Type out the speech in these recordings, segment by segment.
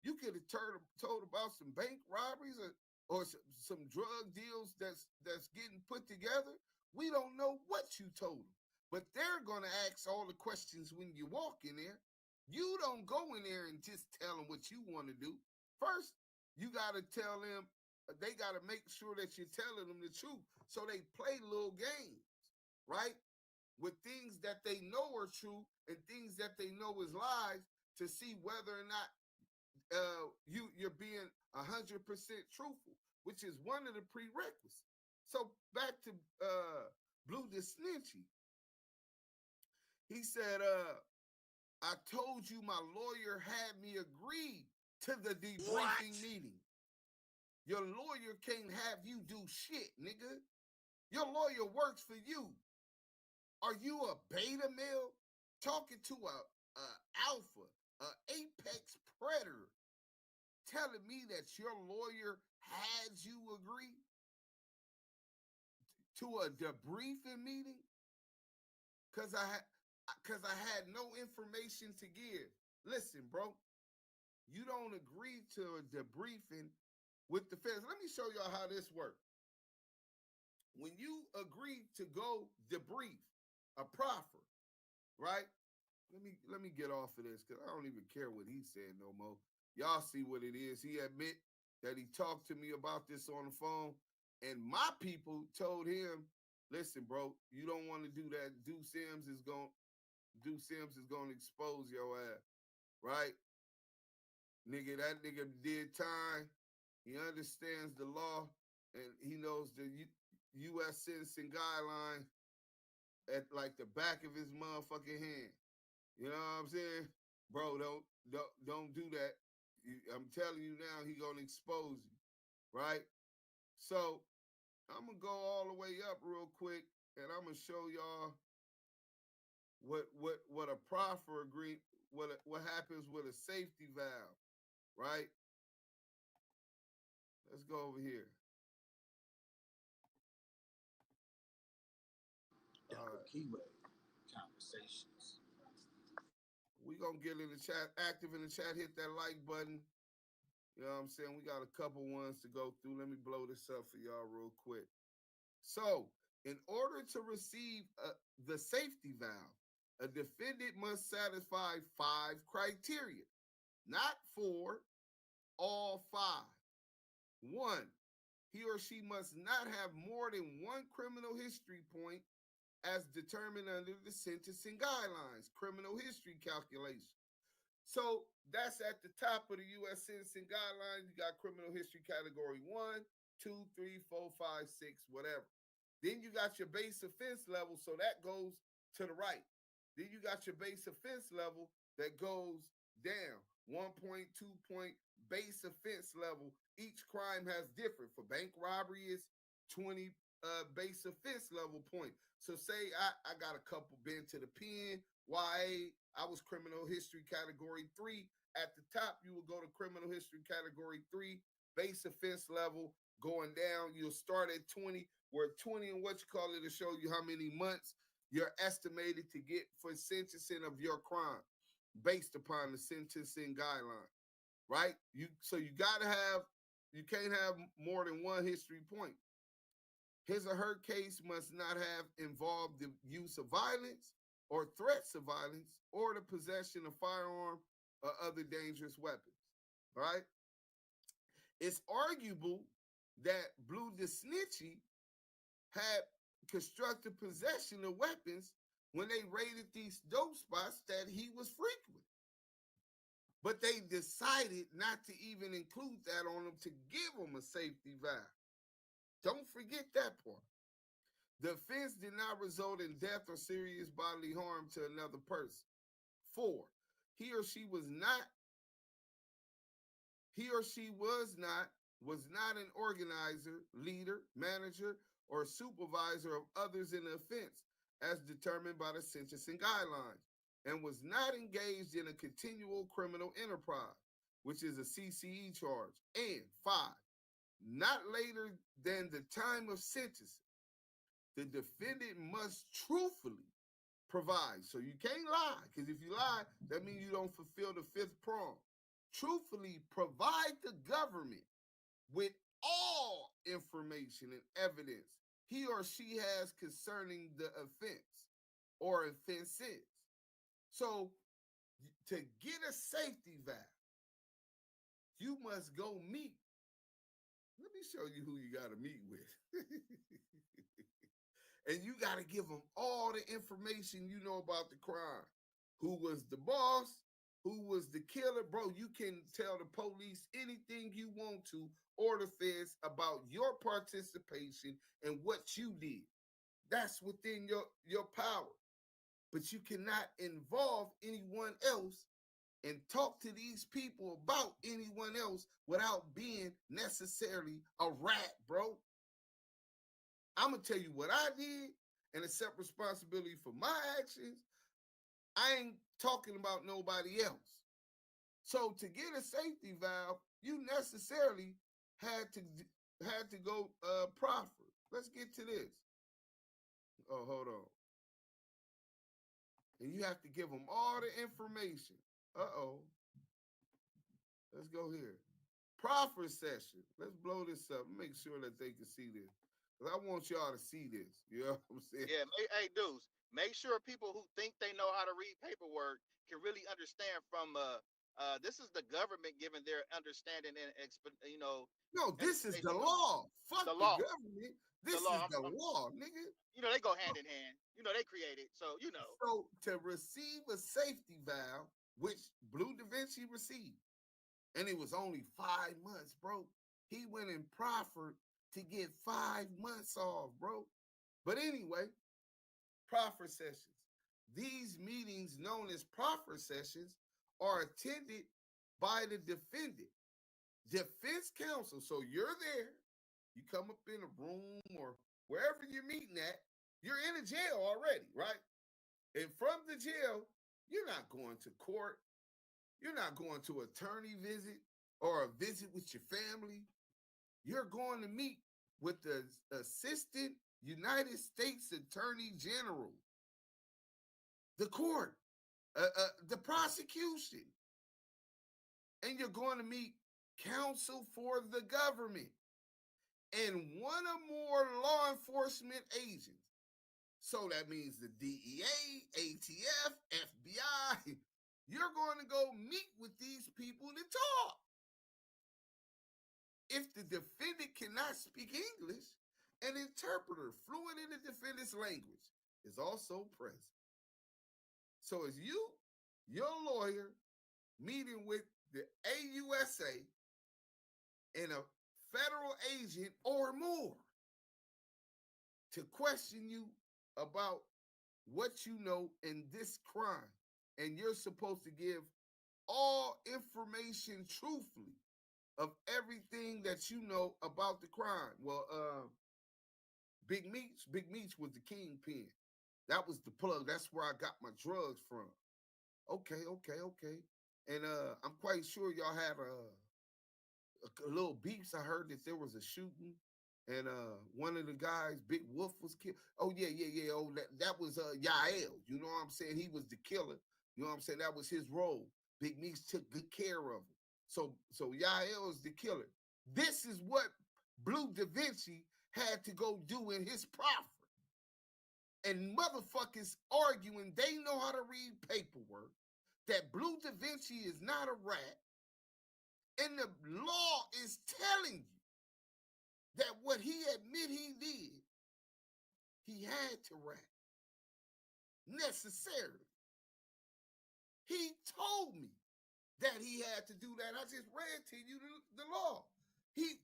You could have told about some bank robberies or some drug deals that's getting put together. We don't know what you told them, but they're going to ask all the questions when you walk in there. You don't go in there and just tell them what you want to do. First, you got to tell them, they got to make sure that you're telling them the truth. So they play little games, right? With things that they know are true and things that they know is lies to see whether or not you're being 100% truthful, which is one of the prerequisites. So back to Blue Desnitchy. He said, I told you my lawyer had me agree to the debriefing meeting. Your lawyer can't have you do shit, nigga. Your lawyer works for you. Are you a beta male talking to a alpha, a apex predator, telling me that your lawyer had you agree to a debriefing meeting? Because I had no information to give. Listen, bro, you don't agree to a debriefing with the feds. Let me show y'all how this works. When you agree to go debrief a proffer, right? Let me get off of this because I don't even care what he said no more. Y'all see what it is. He admit that he talked to me about this on the phone, and my people told him, listen, bro, you don't want to do that. Do Sims is going to expose your ass, right? Nigga, that nigga did time. He understands the law, and he knows the U.S. sentencing guidelines at like the back of his motherfucking hand. You know what I'm saying? Bro, don't do that. I'm telling you now, he gonna expose you, right? So I'm gonna go all the way up real quick, and I'm gonna show y'all what a proffer agreement, what happens with a safety valve, right? Let's go over here. Damu Kiwe Conversations. We gonna get in the chat, active in the chat, hit that like button. You know what I'm saying? We got a couple ones to go through. Let me blow this up for y'all real quick. So, in order to receive the safety valve, a defendant must satisfy 5 criteria, not 4, all 5. 1, he or she must not have more than 1 criminal history point as determined under the sentencing guidelines, criminal history calculation. So that's at the top of the U.S. sentencing guidelines. You got criminal history category 1, 2, 3, 4, 5, 6, whatever. Then you got your base offense level, so that goes to the right. Then you got your base offense level that goes down. 1 point, 2 point base offense level. Each crime has different. For bank robbery, it's 20 base offense level point. So say I got a couple been to the pen, YA, I was criminal history category 3. At the top, you will go to criminal history category 3, base offense level going down. You'll start at 20, where 20 and what you call it to show you how many months you're estimated to get for sentencing of your crime based upon the sentencing guideline, right? So you can't have more than 1 history point. His or her case must not have involved the use of violence or threats of violence or the possession of firearm or other dangerous weapons, right? It's arguable that Blue Desnitchy had constructive possession of weapons when they raided these dope spots that he was frequent. But they decided not to even include that on him to give him a safety valve. Don't forget that part. The offense did not result in death or serious bodily harm to another person. 4, he or she was not an organizer, leader, manager, or supervisor of others in the offense as determined by the sentencing guidelines, and was not engaged in a continual criminal enterprise, which is a CCE charge. And 5, not later than the time of sentencing. The defendant must truthfully provide. So you can't lie, because if you lie, that means you don't fulfill the 5th prong. truthfully provide the government with all information and evidence he or she has concerning the offense or offenses. So to get a safety valve, you must go meet. Let me show you who you got to meet with. And you got to give them all the information you know about the crime. Who was the boss? Who was the killer? Bro, you can tell the police anything you want to or the feds about your participation and what you did. That's within your power. But you cannot involve anyone else and talk to these people about anyone else without being necessarily a rat, bro. I'm going to tell you what I did and accept responsibility for my actions. I ain't talking about nobody else. So to get a safety valve, you necessarily had to go proffer. Let's get to this. Oh, hold on. And you have to give them all the information. Uh-oh. Let's go here. Proffer session. Let's blow this up. Make sure that they can see this. Because I want y'all to see this. You know what I'm saying? Yeah, hey, dudes, make sure people who think they know how to read paperwork can really understand from this is the government giving their understanding and No, this is the explanation of law. Fuck the the law. government. This The is law. the law, nigga. They go hand in hand. They create it. So So to receive a safety valve, which Blue Da Vinci received, and it was only 5 months, bro. He went and proffered to get 5 months off, bro. But anyway, proffer sessions. These meetings, known as proffer sessions, are attended by the defendant, defense counsel. So you're there, you come up in a room or wherever you're meeting at, you're in a jail already, right? And from the jail, you're not going to court. You're not going to attorney visit or a visit with your family. You're going to meet with the Assistant United States Attorney General, the court, the prosecution. And you're going to meet counsel for the government and one or more law enforcement agents. So that means the DEA, ATF, FBI. You're going to go meet with these people to talk. If the defendant cannot speak English, an interpreter fluent in the defendant's language is also present. So it's you, your lawyer, meeting with the AUSA and a federal agent or more to question you about what you know in this crime. And you're supposed to give all information truthfully of everything that you know about the crime. Well, Big Meech was the kingpin. That was the plug. That's where I got my drugs from. Okay. And I'm quite sure y'all had a little beeps. I heard that there was a shooting, and one of the guys, Big Wolf, was killed. Oh yeah. Oh, that was Yael. You know what I'm saying? He was the killer. You know what I'm saying? That was his role. Big Meech took good care of him. So Yael is the killer. This is what Blue Da Vinci had to go do in his proffer. And motherfuckers arguing they know how to read paperwork, that Blue Da Vinci is not a rat, and the law is telling you that what he admit he did, he had to rat. Necessarily. He told me that he had to do that. I just read to you the law. He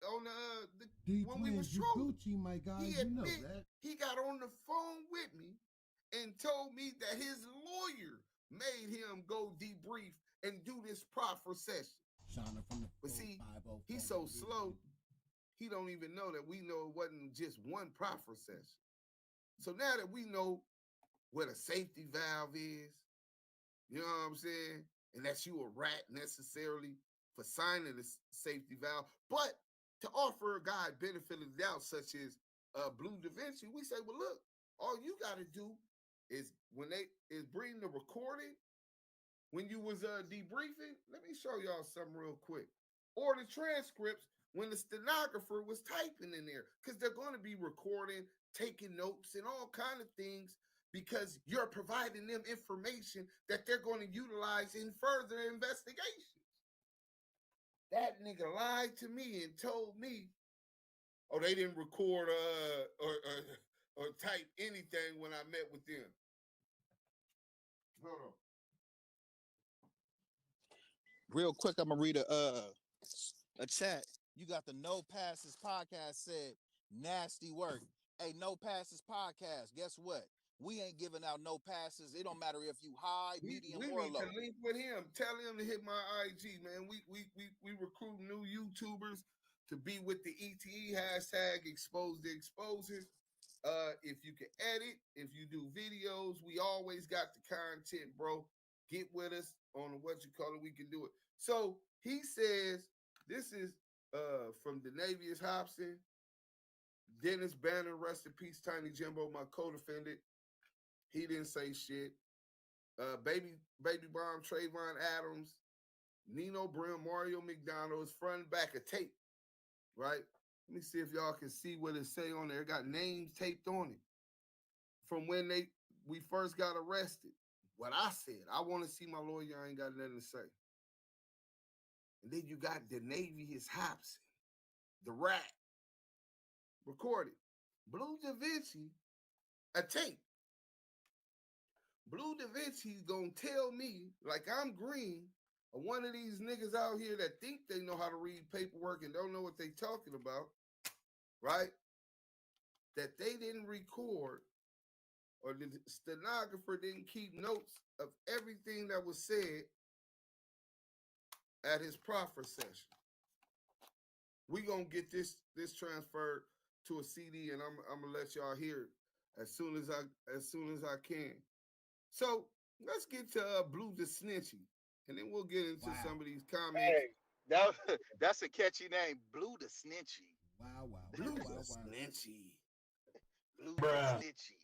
on the when we was trolling, Gucci, my guy, he you know admit that. he got on the phone with me and told me that his lawyer made him go debrief and do this proffer session. But see, he's so slow, he don't even know that we know it wasn't just one proffer session. So now that we know what a safety valve is, you know what I'm saying? And that you a rat necessarily for signing the safety valve, but to offer a guy benefit of the doubt, such as Blue Da Vinci, we say, well, look, all you got to do is when they is bring the recording when you was debriefing, let me show y'all something real quick. Or the transcripts when the stenographer was typing in there, because they're going to be recording, taking notes, and all kind of things, because you're providing them information that they're going to utilize in further investigations. That nigga lied to me and told me, oh, they didn't record or type anything when I met with them. Hold on. Real quick, I'm gonna read a chat. You got the No Passes podcast said nasty work. Hey, No Passes podcast. Guess what? We ain't giving out no passes. It don't matter if you high, medium, we or need low. to link with him. Tell him to hit my IG, man. We recruit new YouTubers to be with the ETE hashtag expose the exposers. If you can edit, if you do videos, we always got the content, bro. Get with us on what you call it. We can do it. So he says this is from Denavius Hobson, Dennis Banner, rest in peace, Tiny Jimbo, my co-defendant. He didn't say shit. Baby Bomb, Trayvon Adams, Nino Brim, Mario McDonald is front and back of tape, right? Let me see if y'all can see what it say on there. It got names taped on it from when we first got arrested. What I said, I want to see my lawyer. I ain't got nothing to say. And then you got Denavius Hobson, the rat, recorded. Blue Da Vinci, a tape. Blue Da Vinci's gonna tell me, like I'm green, or one of these niggas out here that think they know how to read paperwork and don't know what they talking about, right? That they didn't record, or the stenographer didn't keep notes of everything that was said at his proffer session. We gonna get this transferred to a CD, and I'm gonna let y'all hear it as soon as I can. So let's get to Blue the Snitchy, and then we'll get into some of these comments. Hey, that's a catchy name, Blue the Snitchy. Wow. Blue the Snitchy. Blue the Snitchy.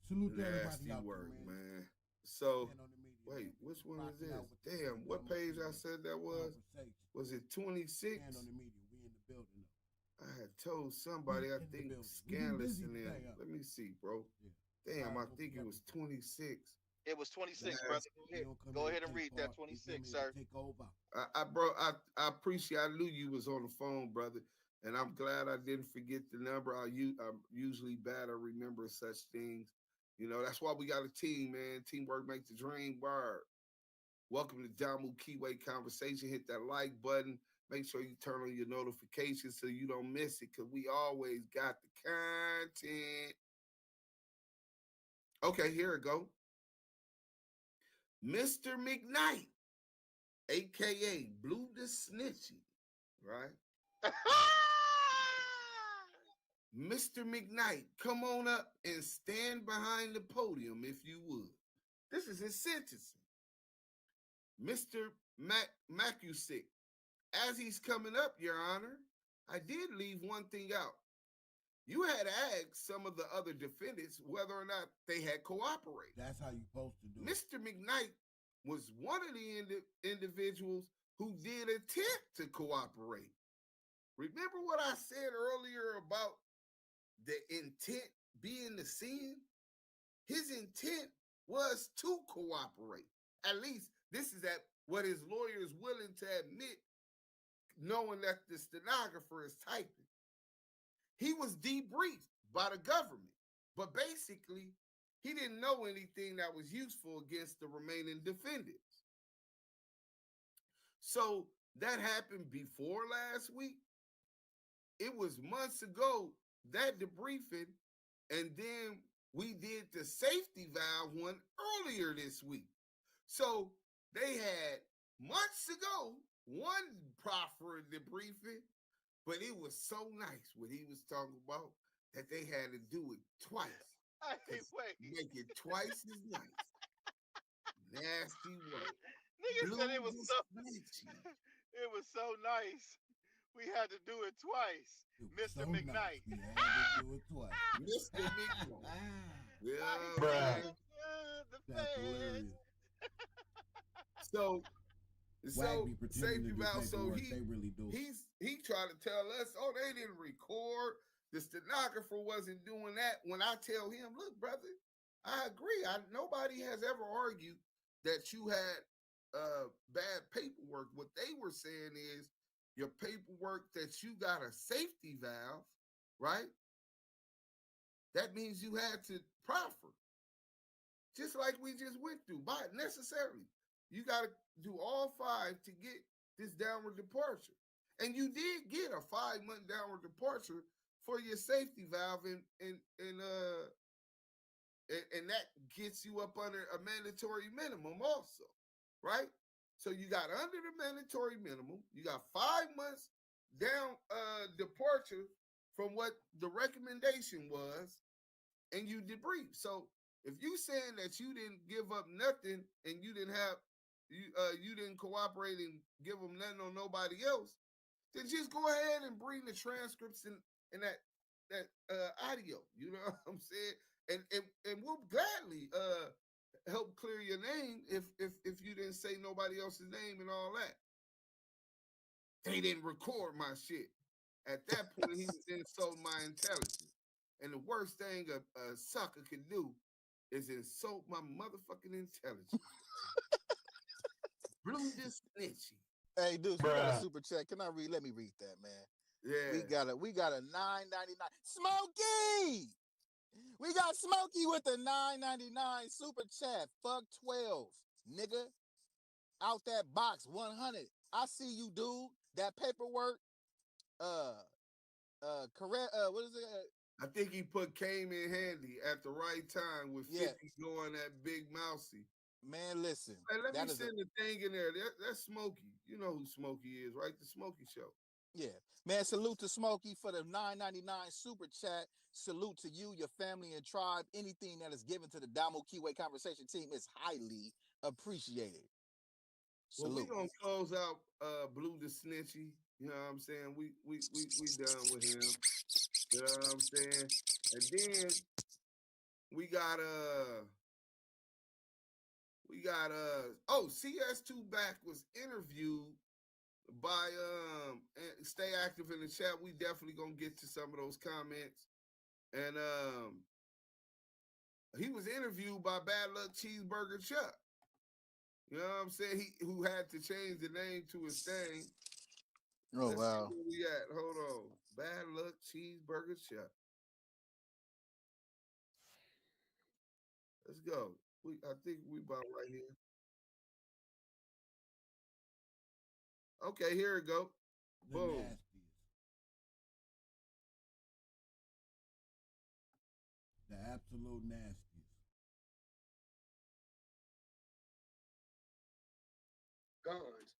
Salute to everybody Nasty out work, there, man. So, media, wait, which one is rocking out this? with the Damn, good what Damu page I Kiwe said that was? Was it 26? Stand on the media. We in the building though. I had told somebody, I in the think building. Scandalous We in been busy there. today, Let me see, bro. Yeah. Damn, I Sorry, think it was 26. It was 26, Yes. brother. Go ahead and read that part. 26, sir. Take over. I appreciate. I knew you was on the phone, brother, and I'm glad I didn't forget the number. I'm usually bad at remembering such things. You know, that's why we got a team, man. Teamwork makes the dream work. Welcome to Damu Kiwe Conversation. Hit that like button. Make sure you turn on your notifications so you don't miss it, because we always got the content. Okay, here it go. Mr. McKnight, a.k.a. Blue the Snitchy, right? Mr. McKnight, come on up and stand behind the podium if you would. This is his sentencing. Mr. Macusick, as he's coming up, Your Honor, I did leave one thing out. You had asked some of the other defendants whether or not they had cooperated. That's how you supposed to do it. Mr. McKnight was one of the individuals who did attempt to cooperate. Remember what I said earlier about the intent being the sin? His intent was to cooperate. At least this is what his lawyer is willing to admit, knowing that the stenographer is typing. He was debriefed by the government, but basically he didn't know anything that was useful against the remaining defendants. So that happened before last week. It was months ago, that debriefing, and then we did the safety valve one earlier this week. So they had months ago one proffer debriefing, but it was so nice what he was talking about that they had to do it twice. Hey, wait. Make it twice as nice. Nasty work. Nigga said it was so nice. We had to do it twice. Mr. McKnight. We had to do it twice. Mr. McKnight. Yeah, Bruh. The That's hilarious. So Swag be pretending to safety do valve. So paperwork, they really do. he tried to tell us, oh, they didn't record. The stenographer wasn't doing that. When I tell him, look, brother, I agree. Nobody has ever argued that you had bad paperwork. What they were saying is your paperwork that you got a safety valve, right? That means you had to proffer. Just like we just went through, but necessarily. You got to do all 5 to get this downward departure. And you did get a 5-month downward departure for your safety valve, and that gets you up under a mandatory minimum also, right? So you got under the mandatory minimum, you got 5 months down departure from what the recommendation was, and you debrief. So if you saying that you didn't give up nothing and you didn't have you didn't cooperate and give them nothing on nobody else, then just go ahead and bring the transcripts and that audio. You know what I'm saying? And we'll gladly help clear your name if you didn't say nobody else's name and all that. They didn't record my shit. At that point, he was insulting my intelligence. And the worst thing a sucker can do is insult my motherfucking intelligence. Blue this snitchy. Hey, dude, we got a super chat. Can I read? Let me read that, man. Yeah. We got a $9.99. Smokey! We got Smokey with the $9.99 super chat. Fuck 12, nigga. Out that box, 100. I see you, dude. That paperwork, correct. What is it? I think he came in handy at the right time with 50 going at Big Mousy. Man, listen. Hey, let me send the thing in there. That's Smokey. You know who Smokey is, right? The Smokey Show. Yeah. Man, salute to Smokey for the $9.99 super chat. Salute to you, your family, and tribe. Anything that is given to the Damu Kiwe Conversation team is highly appreciated. Salute. Well, we're gonna close out Blue the Snitchy. You know what I'm saying? We done with him. You know what I'm saying? And then we got CS2 Back was interviewed by stay active in the chat. We definitely gonna get to some of those comments. And he was interviewed by Bad Luck Cheeseburger Chuck. You know what I'm saying? Who had to change the name to his thing. Oh, let's wow. See where we at. Hold on. Bad Luck Cheeseburger Chuck. Let's go. I think we about right here. Okay, here we go. Boom. The absolute nastiest. Guns,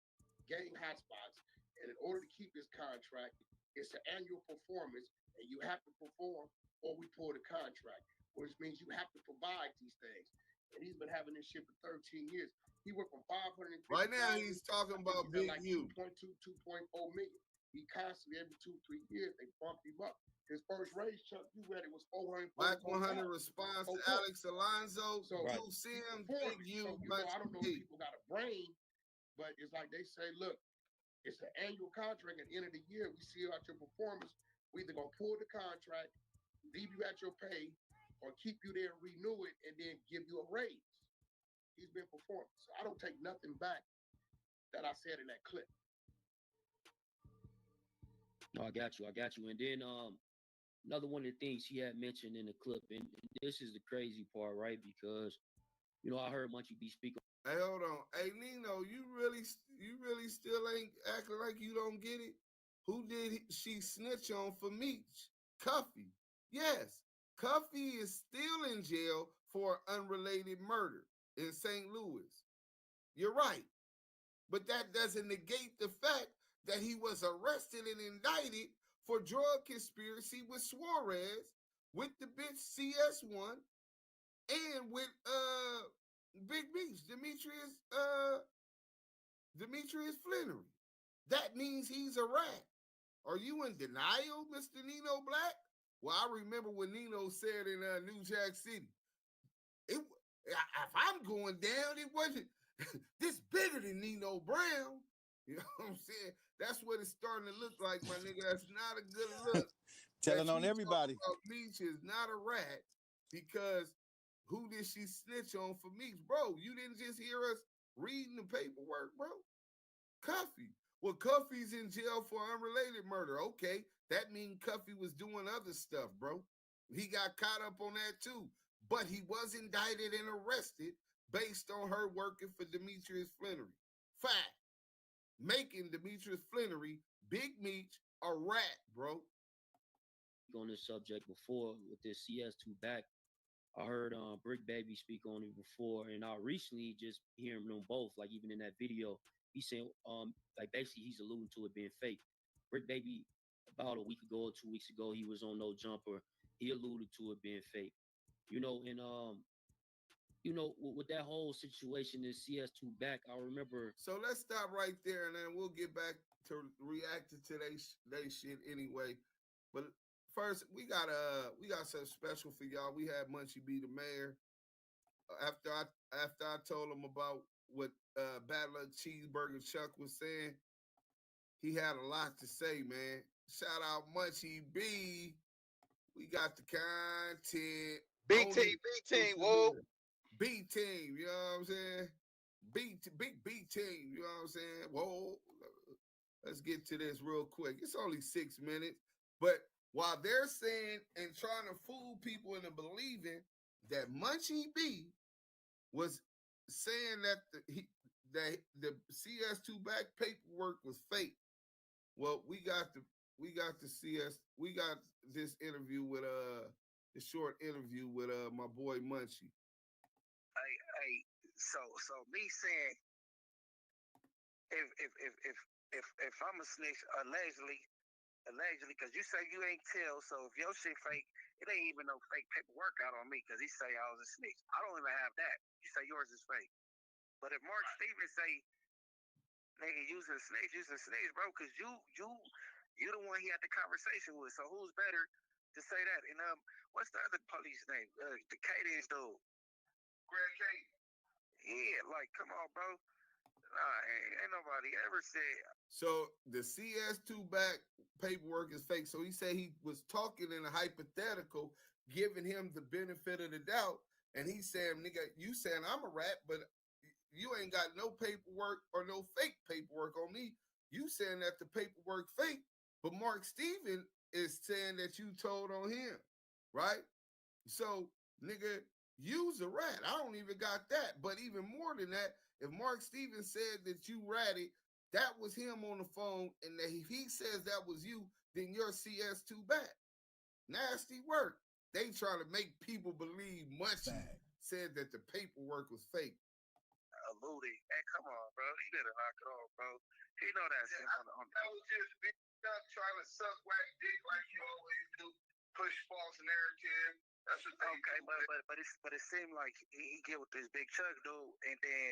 gang hotspots, and in order to keep this contract, it's an annual performance, and you have to perform or we pull the contract, which means you have to provide these things. And he's been having this shit for 13 years. He went from 550. Right now, he's talking about Big like U. 2.2, 2.0 million. He constantly, every 2-3 years, they bump him up. His first raise, Chuck, you read it was 400. Black 100 response to Alex Alonso. So, to Sim, Big U. So, I don't know if people got a brain, but it's like they say, look, it's an annual contract. At the end of the year, we see out your performance. We either going to pull the contract, leave you at your pay, or keep you there, renew it, and then give you a raise. He's been performing. So I don't take nothing back that I said in that clip. No, I got you. And then another one of the things he had mentioned in the clip, and this is the crazy part, right? Because, I heard Munchie B speak. Hey, hold on. Hey, Nino, you really still ain't acting like you don't get it? Who did she snitch on for Meech? Cuffy. Yes, Cuffy is still in jail for unrelated murder in St. Louis. You're right. But that doesn't negate the fact that he was arrested and indicted for drug conspiracy with Suarez, with the bitch CS1, and with Big Meech, Demetrius Flannery. That means he's a rat. Are you in denial, Mr. Nino Black? Well, I remember when Nino said in New Jack City, if I'm going down, it wasn't. this bigger than Nino Brown. You know what I'm saying? That's what it's starting to look like, my nigga. That's not a good look. Telling on everybody. Meech is not a rat because who did she snitch on for Meech? Bro, you didn't just hear us reading the paperwork, bro. Cuffy. Well, Cuffy's in jail for unrelated murder. Okay, that means Cuffy was doing other stuff, bro. He got caught up on that too. But he was indicted and arrested based on her working for Demetrius Flannery. Fact. Making Demetrius Flannery, Big Meech, a rat, bro. On this subject before with this CS2 back. I heard Brick Baby speak on it before, and I recently just hearing them both, like even in that video, he said like basically he's alluding to it being fake. Brick Baby about a week ago or 2 weeks ago, he was on No Jumper. He alluded to it being fake. You know, and with that whole situation in CS2 back, I remember. So let's stop right there, and then we'll get back to reacting to they shit anyway. But first, we got something special for y'all. We had Munchie be the mayor. After I told him about what Bad Luck Cheeseburger Chuck was saying, he had a lot to say, man. Shout out Munchie B. We got the content. B team, whoa. B team, you know what I'm saying? Big B team, you know what I'm saying? Whoa. Let's get to this real quick. It's only 6 minutes, but while they're saying and trying to fool people into believing that Munchie B was saying that the CS2 back paperwork was fake. Well, we got this interview with the short interview with my boy Munchie. So me saying if I'm a snitch allegedly, because you say you ain't tell, so if your shit fake, it ain't even no fake paperwork out on me because he say I was a snitch. I don't even have that. You say yours is fake. But if Mark Stevens say, nigga, use a snitch, bro, because you the one he had the conversation with. So who's better to say that? And what's the other police name? The Cadence dude. Greg Kate. Yeah, like, come on, bro. Ain't nobody ever said. So the CS2 back paperwork is fake. So he said he was talking in a hypothetical, giving him the benefit of the doubt. And he saying, nigga, you saying I'm a rat, but you ain't got no paperwork or no fake paperwork on me. You saying that the paperwork fake, but Mark Steven is saying that you told on him, right? So, nigga, you's a rat. I don't even got that. But even more than that, if Mark Stevens said that you ratted, that was him on the phone, and that if he says that was you, then you're CS2 back. Nasty work. They trying to make people believe Munchie said that the paperwork was fake. Alluding. Hey, come on, bro. He better knock it off, bro. He know that's him on the. I was just big up trying to suck whack dick like you always do. Push false narrative. That's what they do. But it seemed like he get with this big Chuck dude, and then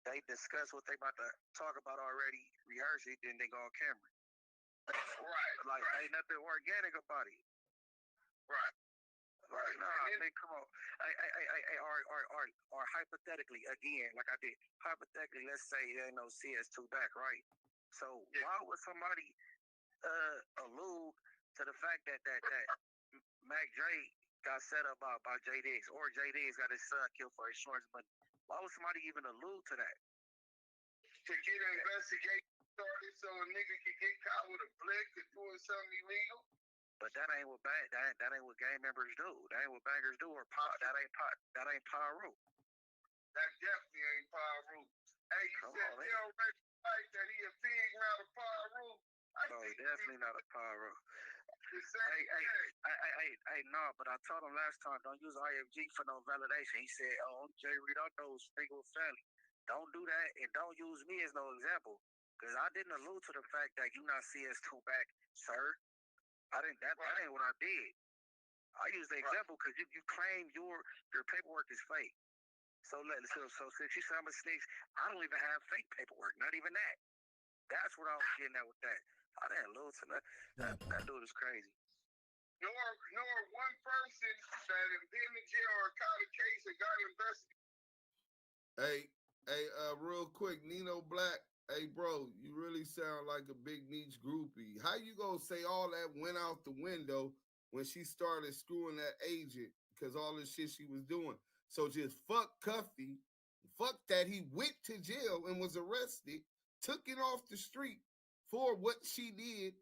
they discuss what they about to talk about already, rehearse it, then they go on camera. Right. Like ain't nothing organic about it. Right. Right. Nah, man, come on. Or hypothetically, again, like I did, hypothetically, let's say there ain't no CS2 back, right? So why would somebody allude to the fact that Mac Dre got set up by J Diggs, or J Diggs got his son killed for insurance money? Why would somebody even allude to that? To get an investigation started so a nigga can get caught with a blick or doing something illegal? But that ain't what that ain't what gang members do. That ain't what bangers do. Or that ain't Pyro. That definitely ain't Pyro. Hey, you said they already like that he a pig, not a Pyro. No, definitely not a Pyro. Hey, no, but I told him last time, don't use IFG for no validation. He said, oh, Jay Reed, I know single family. Don't do that, and don't use me as no example. Because I didn't allude to the fact that you not CS2 back, sir. That ain't what I did. I used the example because you claim your paperwork is fake. So since you say I'm a snitch, I don't even have fake paperwork. Not even that. That's what I was getting at with that. I didn't lose to that. That dude is crazy. Nor one person that has been in jail or caught a case and got investigated. Hey, Hey, real quick, Nino Black. Hey, bro, you really sound like a big Meech groupie. How you gonna say all that went out the window when she started screwing that agent because all the shit she was doing? So just fuck Cuffy, fuck that he went to jail and was arrested, took it off the street for what she did,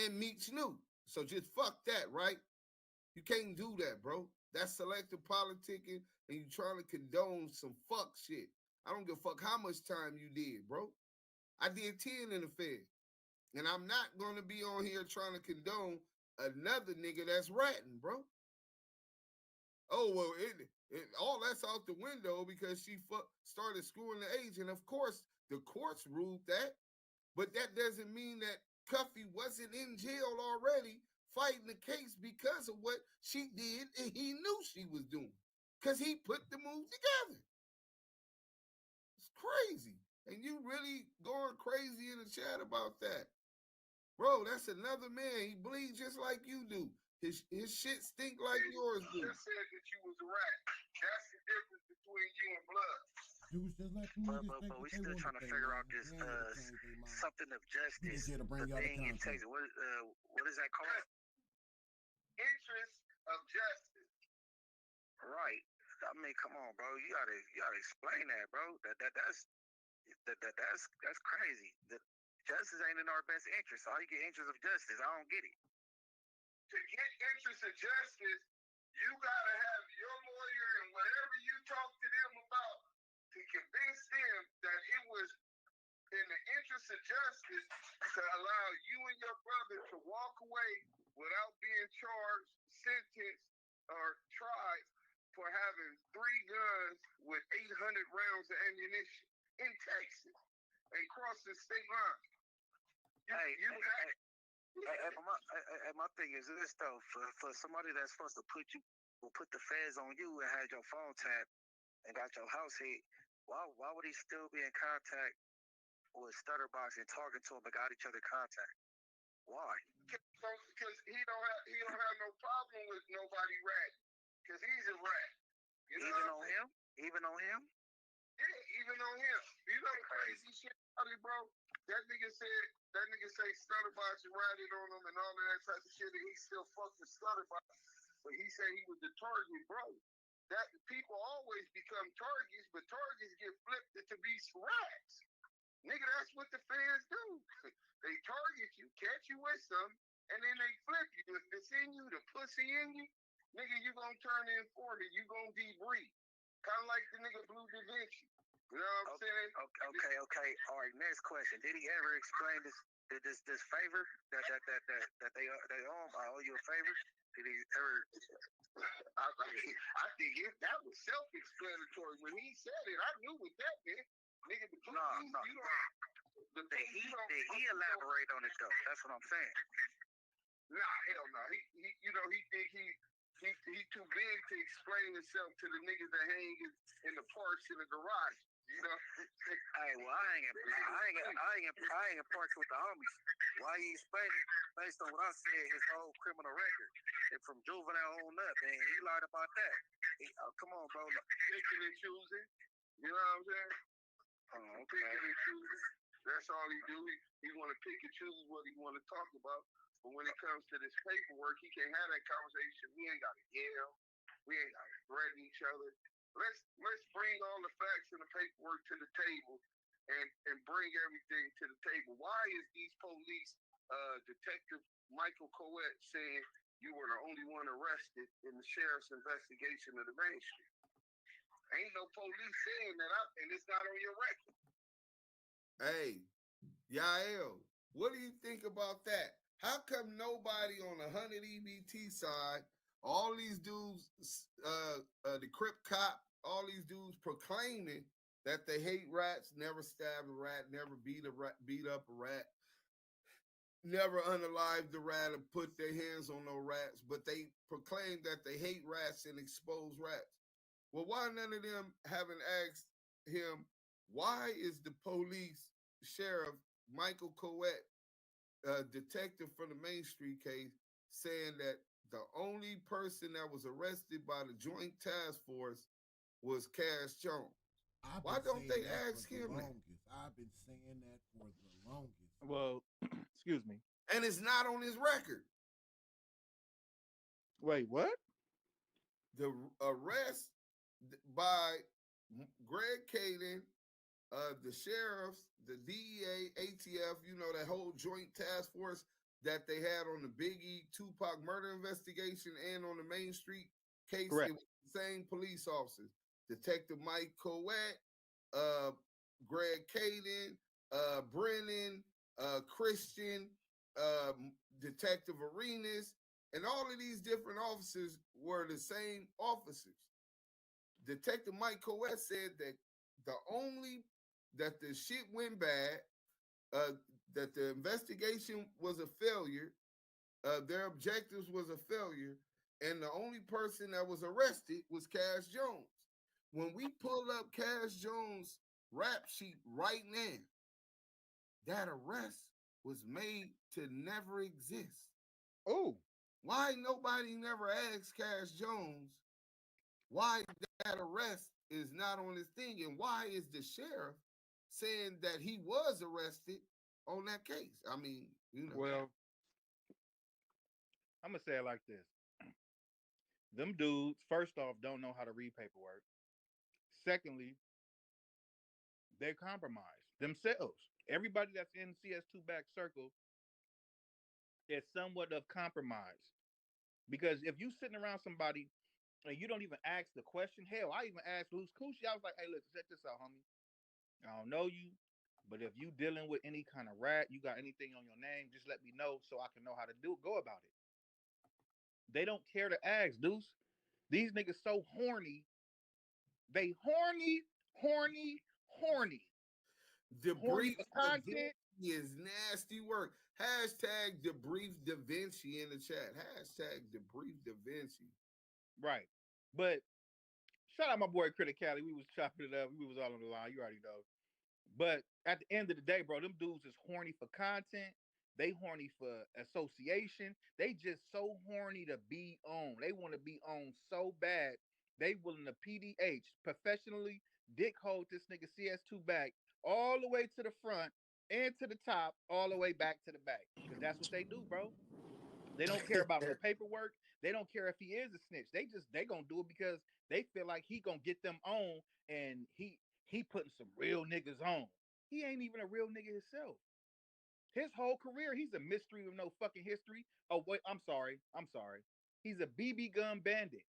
and Meech knew. So just fuck that, right? You can't do that, bro. That's selective politicking, and you trying to condone some fuck shit. I don't give a fuck how much time you did, bro. I did 10 in the Fed. And I'm not going to be on here trying to condone another nigga that's ratting, bro. Oh, well, all that's out the window because she started screwing the agent. Of course, the courts ruled that. But that doesn't mean that Cuffy wasn't in jail already fighting the case because of what she did and he knew she was doing. Because he put the move together. It's crazy. And you really going crazy in the chat about that. Bro, that's another man. He bleeds just like you do. His shit stink like yours do. You just said that you was a rat. That's the difference between you and blood. Dudes just let them niggas think But we what they still want trying to to figure say, out man. this We ain't gonna change their mind. something of We just justice. here to bring The y'all the thing in content. Texas. What is that called? Interest of justice. Right. I mean, come on, bro. You gotta explain that, bro. That's crazy. Justice ain't in our best interest. How you get interest of justice? I don't get it. To get interest of justice, you gotta have your lawyer and whatever you talk to them about to convince them that it was in the interest of justice to allow you and your brother to walk away without being charged, sentenced, or tried for having 3 guns with 800 rounds of ammunition in Texas and crossing state lines. My thing is this though, for somebody that's supposed to put the feds on you and had your phone tapped and got your house hit, why would he still be in contact with Stutterbox and talking to him and got each other contact? Why? Because he don't have no problem with nobody ratting. Because he's a rat. You know Even on him? Even on him? Yeah, even on him. You know the crazy shit about it, bro? That nigga say Stutterbox ratted on him and all of that type of shit, and he still fucking Stutterbox. But he said he was the target, bro. That people always become targets, but targets get flipped to be rats. Nigga, that's what the fans do. They target you, catch you with something, and then they flip you. If it's in you, the pussy in you, nigga, you gonna turn in 40. You gonna debrief. Kind of like the nigga Blue Da Vinci. You know what I'm saying? Okay. All right, next question. Did he ever explain this favor that they owe him? I owe you a favor? Did he ever? I think that was self-explanatory. When he said it, I knew what that meant. Nigga, No. Did he elaborate on it though? That's what I'm saying. Nah, hell no. He think he too big to explain himself to the niggas that hang in the parks in the garage. You know. Hey, well, I ain't in parks with the homies. Why you explaining based on what I said, his whole criminal record, and from juvenile on up, and he lied about that. Come on, bro. Picking and choosing. You know what I'm saying? Oh, okay. Picking and choosing. That's all he do. He want to pick and choose what he want to talk about. But when it comes to this paperwork, he can't have that conversation. We ain't got to yell. We ain't got to threaten each other. Let's bring all the facts and the paperwork to the table and bring everything to the table. Why is these police, Detective Michael Coet saying you were the only one arrested in the sheriff's investigation of the Main Street? Ain't no police saying that, and it's not on your record. Hey, Yael, what do you think about that? How come nobody on the 100 EBT side, all these dudes, the Crip Cop, all these dudes proclaiming that they hate rats, never stab a rat, never beat up a rat, never unalived the rat and put their hands on no rats, but they proclaim that they hate rats and expose rats. Well, why none of them haven't asked him, why is the police, Sheriff Michael Coet, detective from the Main Street case, saying that the only person that was arrested by the Joint Task Force was Cash Jones? Why don't they ask him that? I've been saying that for the longest. Well, excuse me. And it's not on his record. Wait, what? The arrest by Greg Caden, the sheriffs, the DEA, ATF, you know, that whole joint task force that they had on the Biggie Tupac murder investigation and on the Main Street case. Correct. It was the same police officers. Detective Mike Coet, Greg Caden, Brennan, Christian, Detective Arenas, and all of these different officers were the same officers. Detective Mike Coet said that that the shit went bad, that the investigation was a failure, their objectives was a failure, and the only person that was arrested was Cash Jones. When we pull up Cash Jones' rap sheet right now, that arrest was made to never exist. Oh, why nobody never asked Cash Jones why that arrest is not on his thing, and why is the sheriff saying that he was arrested on that case? I mean, you know. Well, I'm gonna say it like this. Them dudes, first off, don't know how to read paperwork. Secondly, they're compromised themselves. Everybody that's in CS2 back circle is somewhat of compromise. Because if you sitting around somebody and you don't even ask the question, hell, I even asked Loose Coochie. I was like, hey, listen, check this out, homie. I don't know you, but if you dealing with any kind of rat, you got anything on your name, just let me know so I can know how to go about it. They don't care to ask, Deuce. These niggas so horny. They horny. Horny Debrief for Da content. Vinci is nasty work. Hashtag debrief Da Vinci in the chat. Hashtag debrief Da Vinci. Right. But shout out my boy Critic Cali. We was chopping it up. We was all on the line. You already know. But at the end of the day, bro, them dudes is horny for content. They horny for association. They just so horny to be on. They want to be on so bad. They willing to PDH, professionally dick hold this nigga CS2 back all the way to the front and to the top, all the way back to the back. Because that's what they do, bro. They don't care about no paperwork. They don't care if he is a snitch. They gonna do it because they feel like he gonna get them on, and he putting some real niggas on. He ain't even a real nigga himself. His whole career, he's a mystery with no fucking history. Oh wait, I'm sorry. He's a BB gun bandit.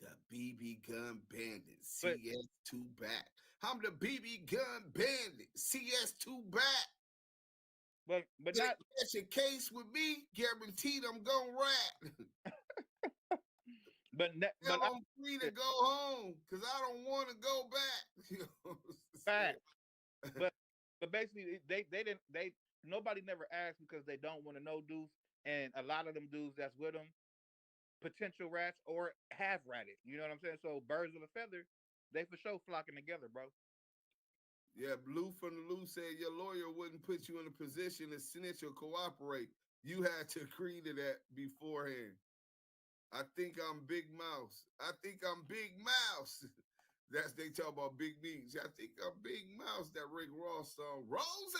The BB gun bandit, CS2 back. I'm the BB gun bandit, CS2 back. But not that's your case with me. Guaranteed I'm gonna rap. but I'm free to go home because I don't want to go back. You know fact. But basically nobody never asked because they don't want to know dudes, and a lot of them dudes that's with them potential rats or have ratted. You know what I'm saying? So birds of a feather, they for sure flocking together, bro. Yeah, Blue from the Lou said your lawyer wouldn't put you in a position to snitch or cooperate. You had to agree to that beforehand. I think I'm Big Mouse. That's they talk about Big Meech. I think I'm Big Mouse. That Rick Ross song. Rose.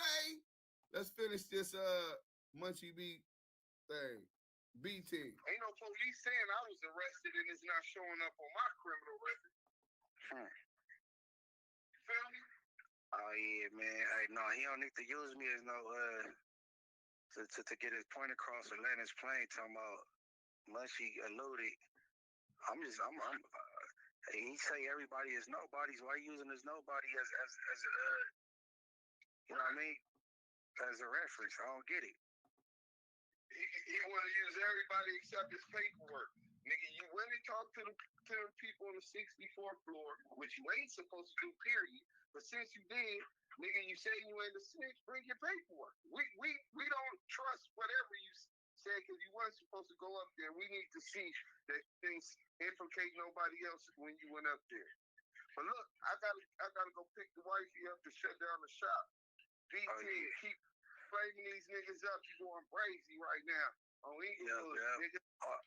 Let's finish this Munchie Beat thing. B team. Ain't no police saying I was arrested and it's not showing up on my criminal record. Feel me? Oh yeah, man. Hey, no, he don't need to use me as no to get his point across or land his plane. Talking about Mushy alluded. He say everybody is nobodies. Why you using this nobody as you know what I mean? As a reference. I don't get it. He want to use everybody except his paperwork. Nigga, you went and talked to the people on the 64th floor, which you ain't supposed to do, period. But since you did, nigga, you say you ain't a snitch, bring your paperwork. We don't trust whatever you said because you weren't supposed to go up there. We need to see that things implicate nobody else when you went up there. But look, I gotta go pick the wifey up to shut down the shop. BT, keep flaming these niggas up. You going crazy right now on Inglewood, nigga.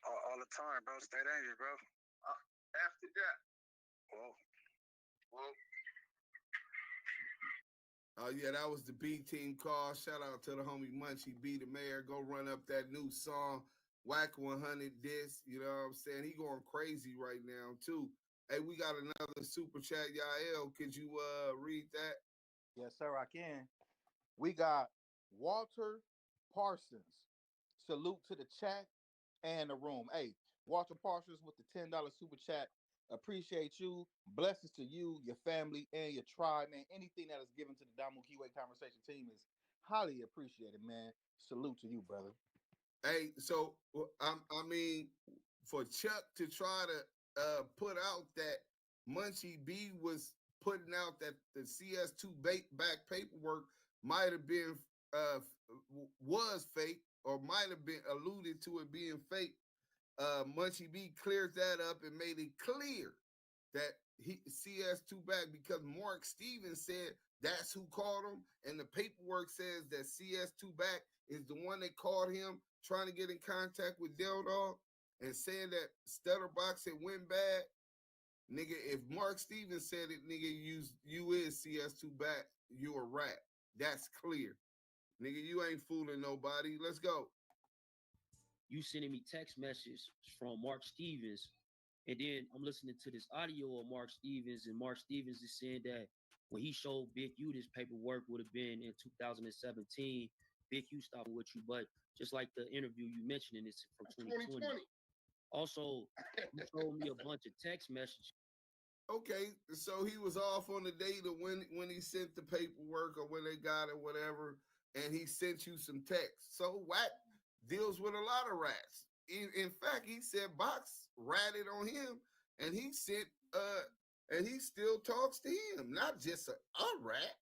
All the time, bro. Stay dangerous, bro. After that. Well. Oh yeah, that was the B Team call. Shout out to the homie Munchie B the mayor. Go run up that new song, Whack 100 Disc. You know what I'm saying? He going crazy right now too. Hey, we got another super chat, Yael. Could you read that? Yes, sir, I can. We got Walter Parsons. Salute to the chat and the room. Hey, Walter Parsons with the $10 super chat. Appreciate you. Blessings to you, your family, and your tribe, man. Anything that is given to the Damu Kiwe Conversation team is highly appreciated, man. Salute to you, brother. Hey, so I mean, for Chuck to try to put out that Munchie B was putting out that the CS2 back paperwork might have been was fake or might have been alluded to it being fake. Munchie B cleared that up and made it clear that he CS2 back because Mark Stevens said that's who called him, and the paperwork says that CS2 back is the one that called him trying to get in contact with Del Dog and saying that Stutterbox had went bad. Nigga, if Mark Stevens said it, nigga, you is CS2 back, you a rat. That's clear. Nigga, you ain't fooling nobody. Let's go. You sending me text messages from Mark Stevens, and then I'm listening to this audio of Mark Stevens, and Mark Stevens is saying that when he showed Big U this paperwork would have been in 2017. Big U stopped with you, but just like the interview you mentioned, it's from 2020. Also, you told me a bunch of text messages. Okay, so he was off on the date of when he sent the paperwork or when they got it, whatever, and he sent you some text. So Wack deals with a lot of rats. In fact, he said Box ratted on him, and he sent and he still talks to him, not just a rat.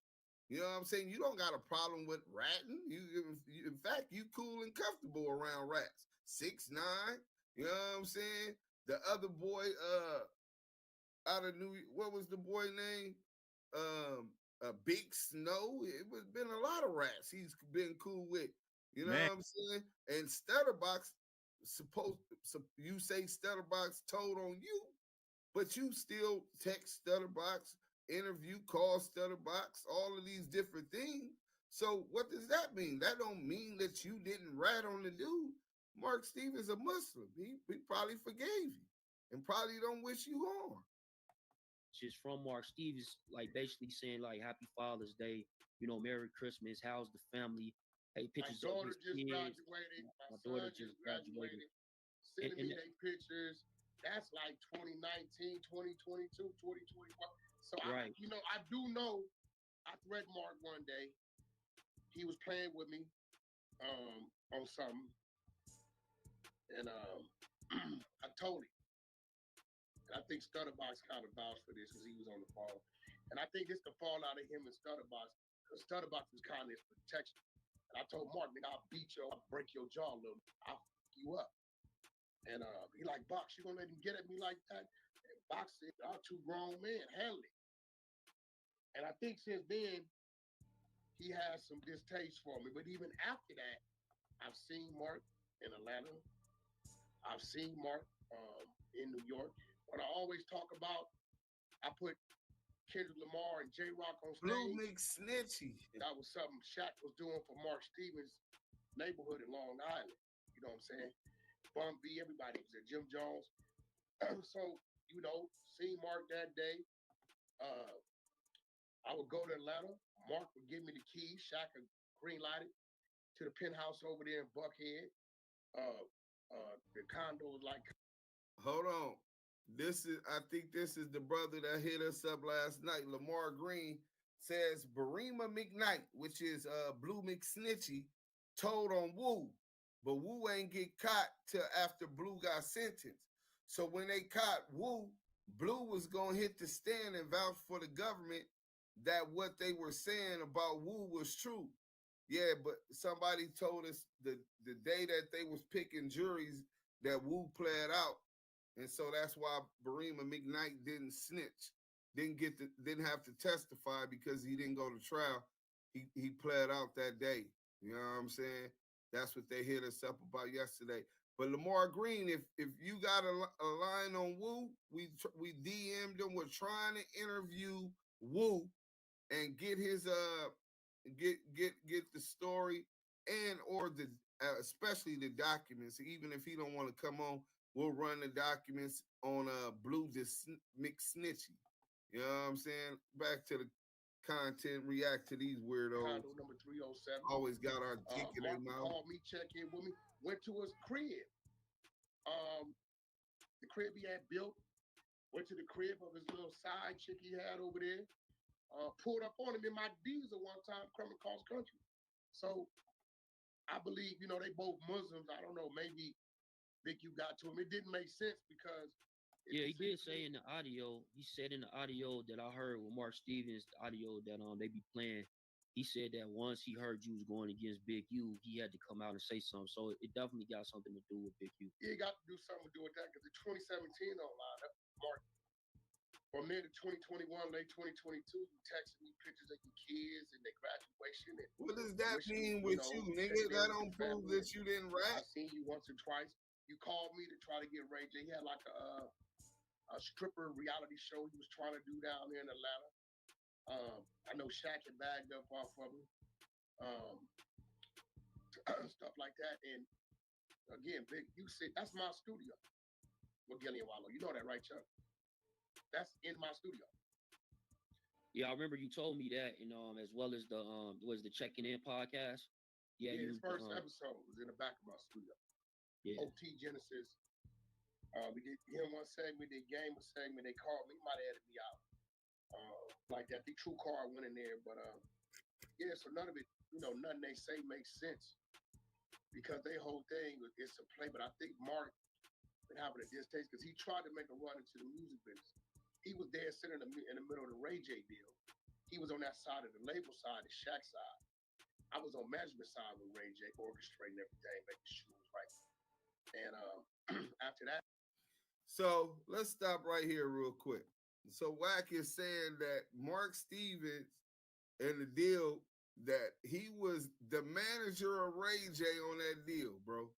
You know what I'm saying? You don't got a problem with ratting. In fact, you cool and comfortable around rats. 6'9", you know what I'm saying? The other boy, out of what was the boy name? Big Snow. It was been a lot of rats he's been cool with. You know what I'm saying? And Stutterbox you say Stutterbox told on you, but you still text Stutterbox, interview, call Stutterbox, all of these different things. So what does that mean? That don't mean that you didn't rat on the dude. Mark Stevens a Muslim. He probably forgave you and probably don't wish you harm. Just from Mark Stevens, like basically saying like Happy Father's Day, Merry Christmas, how's the family? Hey, pictures my of daughter his just kids. graduated. My daughter just graduated. Sending me their pictures. That's like 2019, 2022, 2021. So right. I do know I threatened Mark one day. He was playing with me on something. And I told him. And I think Stutterbox kind of vouched for this because he was on the phone. And I think it's the fallout of him and Stutterbox. Because Stutterbox was kind of his protection. And I told Mark, nigga, I'll beat you, I'll break your jaw a little. I'll fuck you up. And he like, Box, you gonna let him get at me like that? And Box said, y'all two grown men, handle it. And I think since then, he has some distaste for me. But even after that, I've seen Mark in Atlanta. I've seen Mark in New York. What I always talk about, I put Kendrick Lamar and J-Rock on stage. Blue McSnitchy. That was something Shaq was doing for Mark Stevens' neighborhood in Long Island. You know what I'm saying? Bun B, everybody was there. Jim Jones. So, seeing Mark that day, I would go to Atlanta. Mark would give me the keys. Shaq would green light it to the penthouse over there in Buckhead. The condo was like. Hold on. I think this is the brother that hit us up last night. Lamar Green says Barima McKnight, which is Blue McSnitchy, told on Wu, but Wu ain't get caught till after Blue got sentenced. So when they caught Wu, Blue was gonna hit the stand and vouch for the government that what they were saying about Wu was true. Yeah, but somebody told us the day that they was picking juries that Wu played out. And so that's why Barima McKnight didn't snitch, didn't have to testify because he didn't go to trial. He pled out that day. You know what I'm saying? That's what they hit us up about yesterday. But Lamar Green, if you got a line on Wu, we DM'd him. We're trying to interview Wu and get his get the story and or the especially the documents. Even if he don't want to come on, we'll run the documents on Blue McSnitchy. You know what I'm saying? Back to the content, react to these weirdos. Condo number 307. Always got our dick in their Mark mouth. called me, check in with me, went to his crib. The crib he had built, went to the crib of his little side chick he had over there, pulled up on him in my diesel one time coming across country. So I believe, they both Muslims. I don't know, maybe Vic, you got to him. It didn't make sense because yeah, he did say in the audio. He said in the audio that I heard with Mark Stevens, the audio that they be playing. He said that once he heard you was going against Big U, he had to come out and say something. So it definitely got something to do with Big U. Yeah, it got to do something to do with that because the 2017 online, Mark. From there to 2021, late 2022, you texted me pictures of your kids and their graduation. And what does that mean with you, nigga? That don't prove that you didn't rap. I seen you once or twice. You called me to try to get Ray J. He had like a stripper reality show he was trying to do down there in Atlanta. I know Shaq had bagged up off of him. Stuff like that. And again, Big, you said that's my studio with Gillian Wallow. You know that, right, Chuck? That's in my studio. Yeah, I remember you told me that, and as well as the Checking In podcast. Yeah, his first episode was in the back of my studio. Yeah. OT Genesis. We did him one segment, did game a segment. They called me, might have added me out. Like that. The True Car went in there, but yeah, so none of it, nothing they say makes sense. Because their whole thing is to play, but I think Mark been having a distaste because he tried to make a run into the music business. He was there sitting in the middle of the Ray J deal. He was on that side of the label side, the Shaq side. I was on management side with Ray J, orchestrating everything, making sure it was right. And after that. So let's stop right here real quick. So Wack is saying that Mark Stevens and the deal that he was the manager of Ray J on that deal, bro.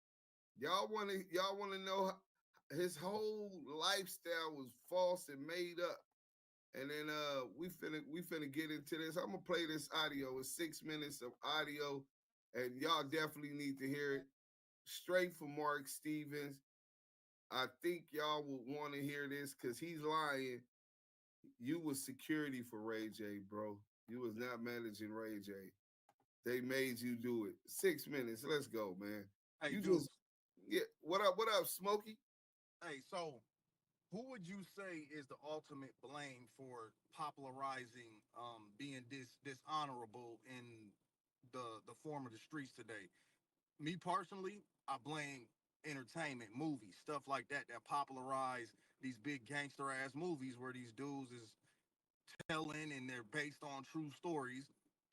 Y'all want to know his whole lifestyle was false and made up. And then we finna get into this. I'm gonna play this audio. It's 6 minutes of audio, and y'all definitely need to hear it straight from Mark Stevens. I think y'all would want to hear this because he's lying. You was security for Ray J, bro. You was not managing Ray J. They made you do it. 6 minutes. Let's go, man. Hey, you dude. just yeah. What up, Smokey? Hey, so who would you say is the ultimate blame for popularizing being dishonorable in the form of the streets today? Me personally, I blame entertainment, movies, stuff like that popularize these big gangster ass movies where these dudes is telling and they're based on true stories.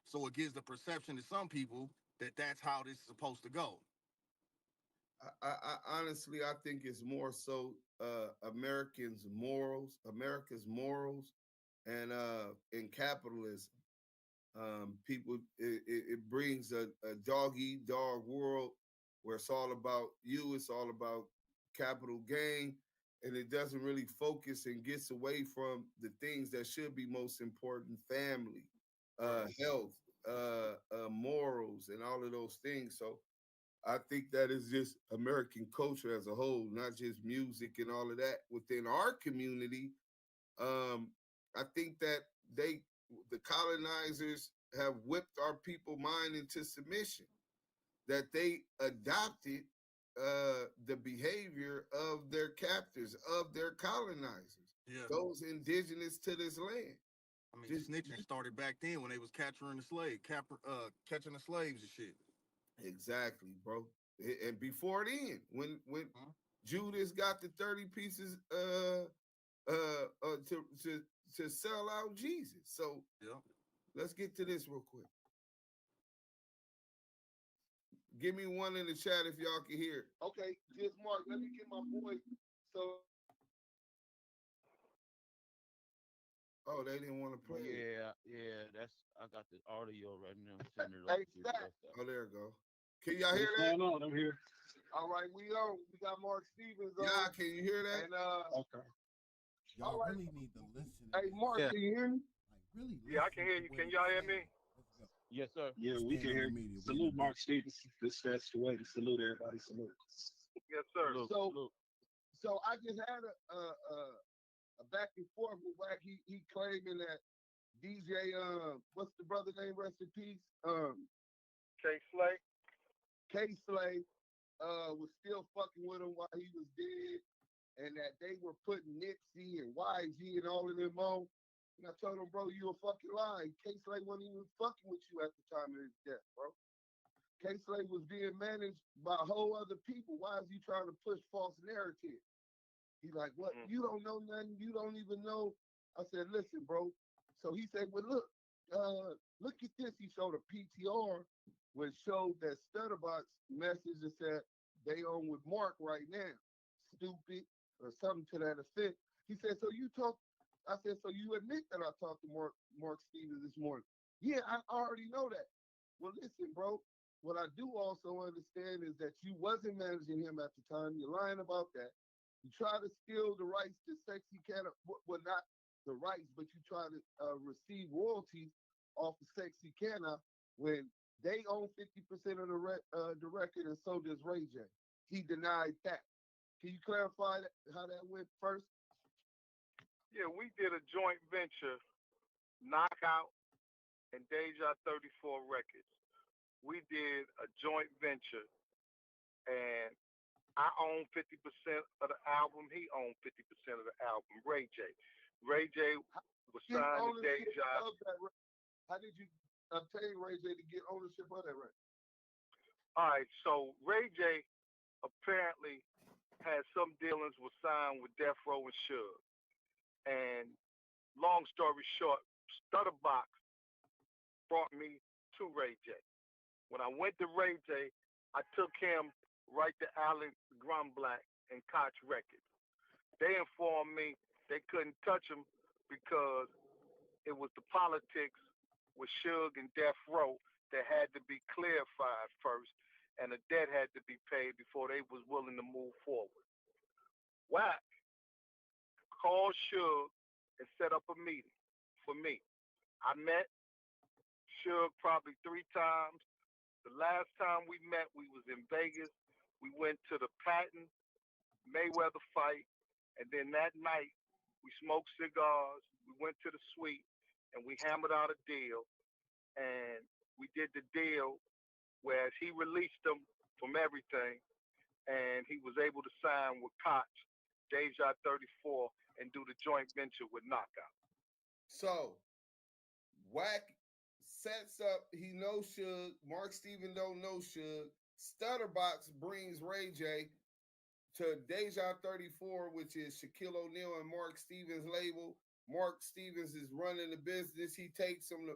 So it gives the perception to some people that that's how this is supposed to go. I honestly, I think it's more so America's morals, and in capitalism. People, it brings a dog eat dog world where it's all about you, it's all about capital gain, and it doesn't really focus and gets away from the things that should be most important: family, health, morals, and all of those things. So I think that is just American culture as a whole, not just music and all of that. Within our community, I think that the colonizers have whipped our people mind into submission, that they adopted the behavior of their captors, of their colonizers, those indigenous to this land. I mean, snitching started back then when they was catching the slaves and shit. Exactly, bro. And before then, when Judas got the 30 pieces to sell out Jesus. So let's get to this real quick. Give me one in the chat if y'all can hear. Okay, just Mark, let me get my boy. So oh, they didn't want to play. Yeah, I got the audio right now. Oh, there you go. Can y'all hear that? What's going on? I'm here. All right, we on. We got Mark Stevens on. Yeah, can you hear that? And Okay. Y'all all right. really need to listen. Hey, Mark, Yeah. can you hear me? Like really. Yeah, I can hear you. Can y'all hear me? Let's go. Yes, sir. Yeah, we can hear you. Salute Mark Stevens. That's the way to salute everybody. Salute. Yes, sir. Salute, So- salute. So I just had a back and forth with Wack. He claiming that DJ what's the brother name? Rest in peace. K Slay. K Slay was still fucking with him while he was dead, and that they were putting Nipsey and YG and all of them on. And I told him, bro, you a fucking lying. K Slay wasn't even fucking with you at the time of his death, bro. K Slay was being managed by whole other people. Why is he trying to push false narrative? He's like, what? You don't know nothing. You don't even know. I said, listen, bro. So he said, well, look at this. He showed a PTR which showed that Stutterbox message that said they on with Mark right now. Stupid or something to that effect. He said, so you talk. I said, so you admit that I talked to Mark Stevens this morning? Yeah, I already know that. Well, listen, bro. What I do also understand is that you wasn't managing him at the time. You're lying about that. You try to steal the rights to Sexy Canna, well, not the rights, but you try to receive royalties off of Sexy Canna when they own 50% of the record, and so does Ray J. He denied that. Can you clarify how that went first? Yeah, we did a joint venture, Knockout and Deja 34 Records. We did a joint venture, and I own 50% of the album. He owned 50% of the album. Ray J. Ray J was Get signed to ownership Deja. of that record. How did you obtain Ray J to get ownership of that record? All right, so Ray J apparently had some dealings with signed with Death Row and Suge. And long story short, Stutterbox brought me to Ray J. When I went to Ray J, I took him right to Alan Grumblack and Koch Records. They informed me they couldn't touch him because it was the politics with Suge and Death Row that had to be clarified first, and a debt had to be paid before they was willing to move forward. Wack called Suge and set up a meeting for me. I met Suge probably 3 times. The last time we met, we was in Vegas. We went to the Patton Mayweather fight, and then that night we smoked cigars. We went to the suite, and we hammered out a deal. And we did the deal whereas he released them from everything, and he was able to sign with Koch, Deja 34, and do the joint venture with Knockout. So Wack sets up, he knows Suge. Mark Steven don't know Suge. Stutterbox brings Ray J to Deja 34, which is Shaquille O'Neal and Mark Stevens' label. Mark Stevens is running the business. He takes him to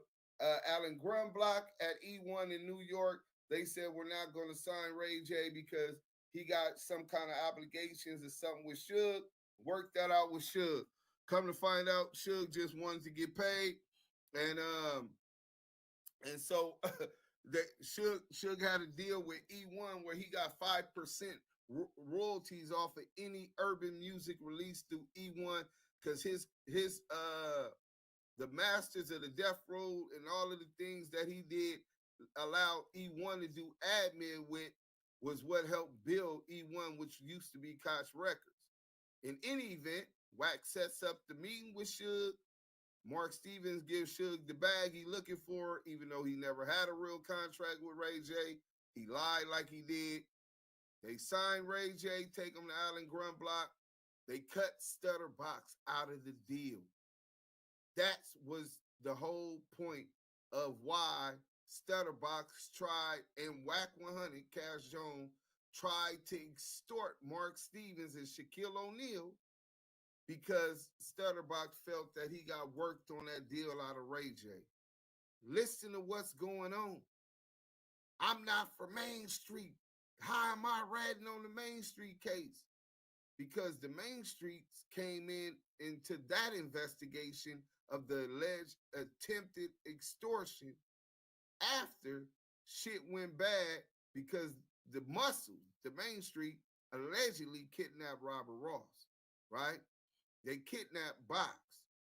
Alan Grumblack at E1 in New York. They said, we're not going to sign Ray J because he got some kind of obligations or something with Suge. Work that out with Suge. Come to find out, Suge just wanted to get paid. And so Suge had a deal with E1 where he got 5% royalties off of any urban music released through E1, because his the masters of the Death Row and all of the things that he did allow E1 to do admin with was what helped build E1, which used to be Koch Records. In any event, Wax sets up the meeting with Suge. Mark Stevens gives Suge the bag he looking for, even though he never had a real contract with Ray J. He lied like he did. They sign Ray J, take him to Alan Grumblack. They cut Stutterbox out of the deal. That was the whole point of why Stutterbox tried, and Wack 100, Cash Jones, tried to extort Mark Stevens and Shaquille O'Neal because Stutterbox felt that he got worked on that deal out of Ray J. Listen to what's going on. I'm not for Main Street. How am I ratting on the Main Street case? Because the Main Streets came into that investigation of the alleged attempted extortion after shit went bad, because the Muscle, the Main Street, allegedly kidnapped Robert Ross, right? They kidnapped Box,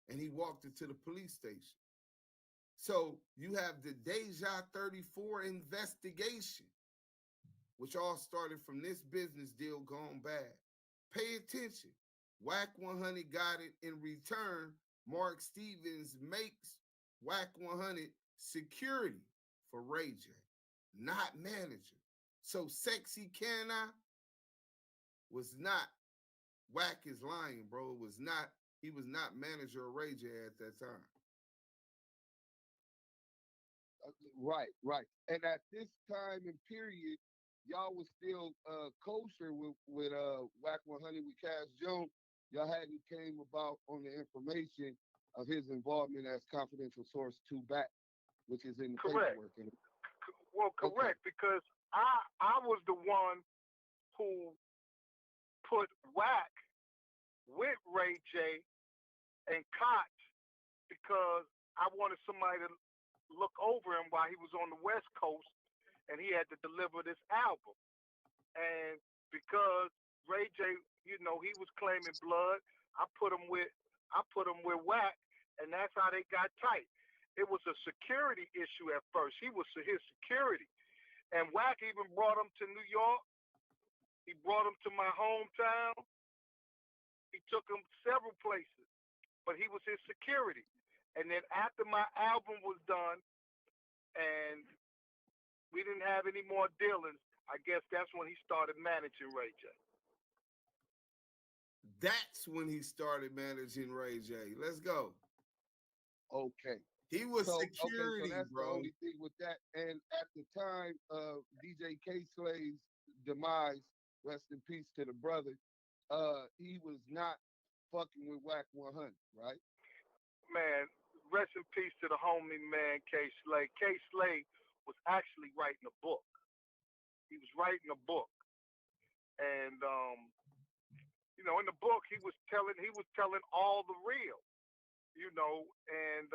and he walked into the police station. So you have the Deja 34 investigation, which all started from this business deal gone bad. Pay attention. Whack 100 got it. In return, Mark Stevens makes Whack 100 security for Ray J, not manager. So Sexy Can I was not, Whack is lying, bro. It was not, he was not manager of Ray J at that time. Right. And at this time and period, y'all was still kosher with Whack 100 with Cash Jones. Y'all hadn't came about on the information of his involvement as confidential source 2 back, which is in the Correct. paperwork. Well, correct, because I was the one who put Whack with Ray J and Koch because I wanted somebody to look over him while he was on the West Coast and he had to deliver this album. And because Ray J, he was claiming blood, I put him with Whack, and that's how they got tight. It was a security issue at first. He was his security. And Whack even brought him to New York. He brought him to my hometown. He took him several places, but he was his security. And then after my album was done and we didn't have any more dealings, I guess that's when he started managing Ray J. That's when he started managing Ray J. Let's go. Okay. He was security, so that's bro. the only thing with that. And at the time of DJ K Slave's demise, rest in peace to the brother, he was not fucking with Whack 100, right? Man, rest in peace to the homie man K Slade. K Slade was actually writing a book. He was writing a book, and in the book he was telling all the real, and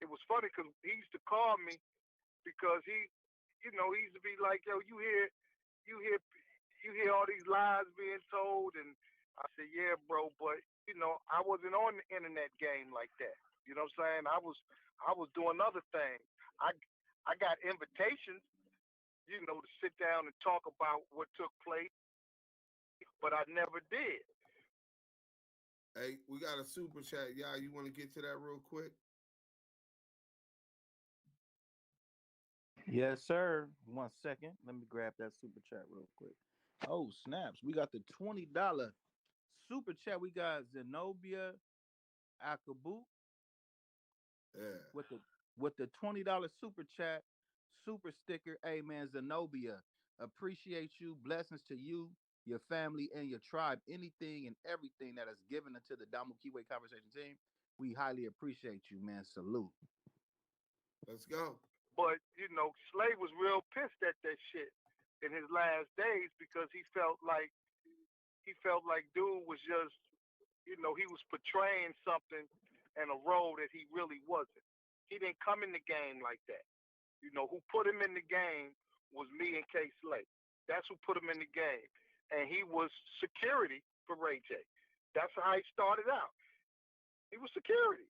it was funny because he used to call me because he used to be like, yo, you hear all these lies being told, and I said, yeah, bro, but I wasn't on the internet game like that. You know what I'm saying? I was doing other things. I got invitations, to sit down and talk about what took place, but I never did. Hey, we got a super chat. Y'all, you want to get to that real quick? Yes, sir. 1 second. Let me grab that super chat real quick. Oh, snaps. We got the $20 super chat. We got Zenobia Akabu. Yeah. With the $20 super chat, super sticker. Hey man, Zenobia, appreciate you. Blessings to you, your family, and your tribe. Anything and everything that is given into the Damu Kiwe Conversation team, we highly appreciate you, man. Salute. Let's go. But Slade was real pissed at that shit in his last days because he felt like dude was just, he was portraying something and a role that he really wasn't. He didn't come in the game like that. Who put him in the game was me and K Slade. That's who put him in the game. And he was security for Ray J. That's how he started out. He was security.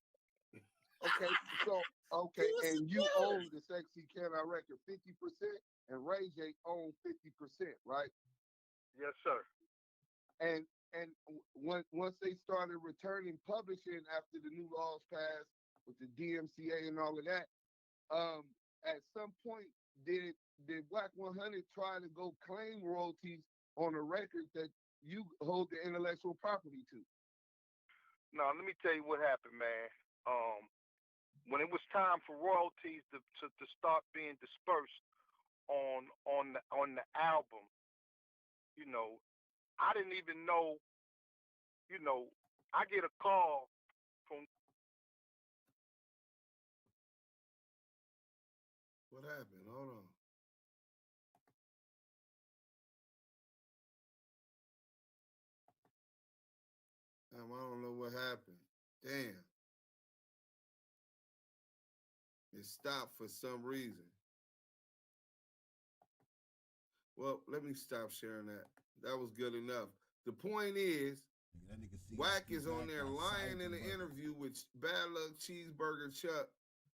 Okay, and you own the Sexy Can I record 50%, and Ray J owned 50%, right? Yes, sir. And once they started returning publishing after the new laws passed with the DMCA and all of that, at some point did Whack 100 try to go claim royalties on a record that you hold the intellectual property to? No, let me tell you what happened, man. When it was time for royalties to start being dispersed on the album, I didn't even know. I get a call from. What happened? Hold on. I don't know what happened. Damn. It stopped for some reason. Well, let me stop sharing that. That was good enough. The point is, Nigga, that nigga Wack CS2 is on back there got lying in cyber an murder. interview with Bad Luck Cheeseburger Chuck,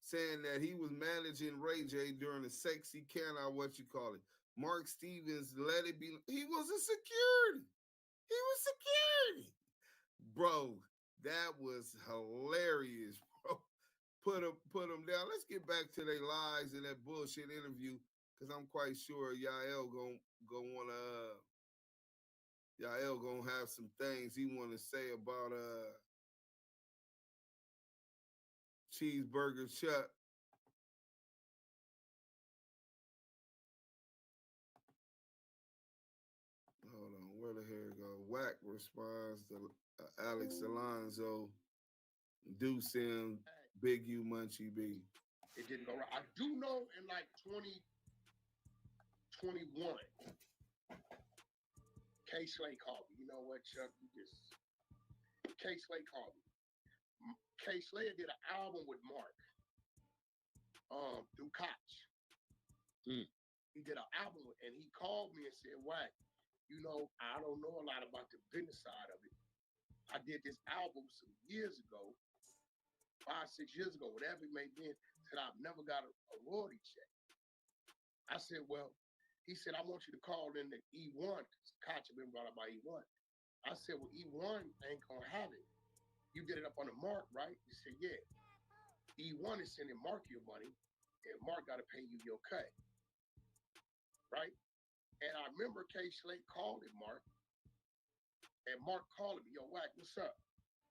saying that he was managing Ray J during the sexy Mark Stevens let it be. He was a security. He was security. Bro, that was hilarious, bro. Put him down. Let's get back to their lies and that bullshit interview, because I'm quite sure Yael gonna have some things he wanna say about Cheeseburger Chuck. Hold on, where the hell go? Wack responds to Alex Alonso, Deuce M, Big U Munchie B. It didn't go right. I do know in like 2021, K Slay called me. You know what, Chuck? K Slay called me. K Slay did an album with Mark, through Koch. He did an album and he called me and said, Wack, you know, I don't know a lot about the business side of it. I did this album some years ago, 5-6 years ago, whatever it may be, said I've never got a royalty check. I said, well, he said, I want you to call in the E1. Koch had been brought up by E1. I said, well, E1 ain't gonna have it. You did it up on the Mark, right? He said, yeah. E1 is sending Mark your money, and Mark got to pay you your cut, right? And I remember K Slate calling Mark, and Mark calling me, yo, Wack, what's up?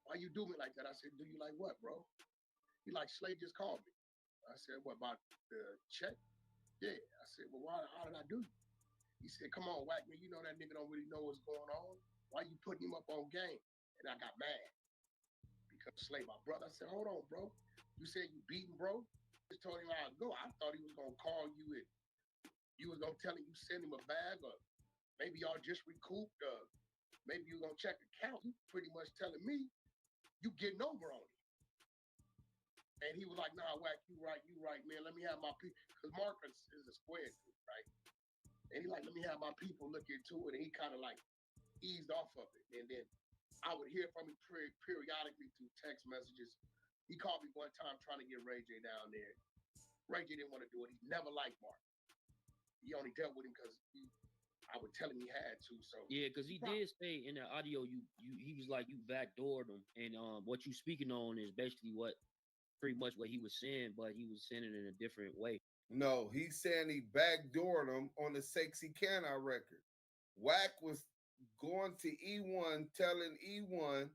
Why you do me like that? I said, do you like what, bro? He like, Slate just called me. I said, what, about the check? Yeah. I said, well, how did I do you? He said, come on, Wack, man, you know that nigga don't really know what's going on. Why you putting him up on game? And I got mad because Slate, my brother. I said, hold on, bro. You said you beating, bro? I just told him how to go. I thought he was going to call you and you was going to tell him you send him a bag, or maybe y'all just recouped, maybe you going to check account. You pretty much telling me you getting over on it. And he was like, nah, Wack, you right, man. Let me have my people. Because Marcus is a square dude, right? And he like, let me have my people look into it. And he kind of like eased off of it. And then I would hear from him periodically through text messages. He called me one time trying to get Ray J down there. Ray J didn't want to do it. He never liked Mark. He only dealt with him because I would tell him he had to. So yeah, because he did say in the audio, he was like you backdoored him, and what you speaking on is basically pretty much what he was saying, but he was saying it in a different way. No, he's saying he backdoored him on the Sexy Canna record. Wack was going to E1, telling E1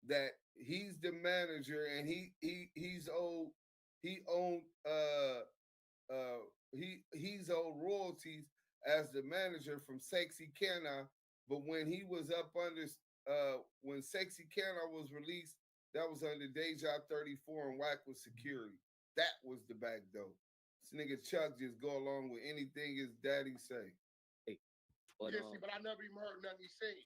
that he's the manager and he's owed he's owed royalties as the manager from Sexy Canna. But when he was up under when Sexy Canna was released, that was under Deja 34 and Wack was security. That was the back door. This nigga Chuck just go along with anything his daddy say. Hey, but I never even heard nothing he said.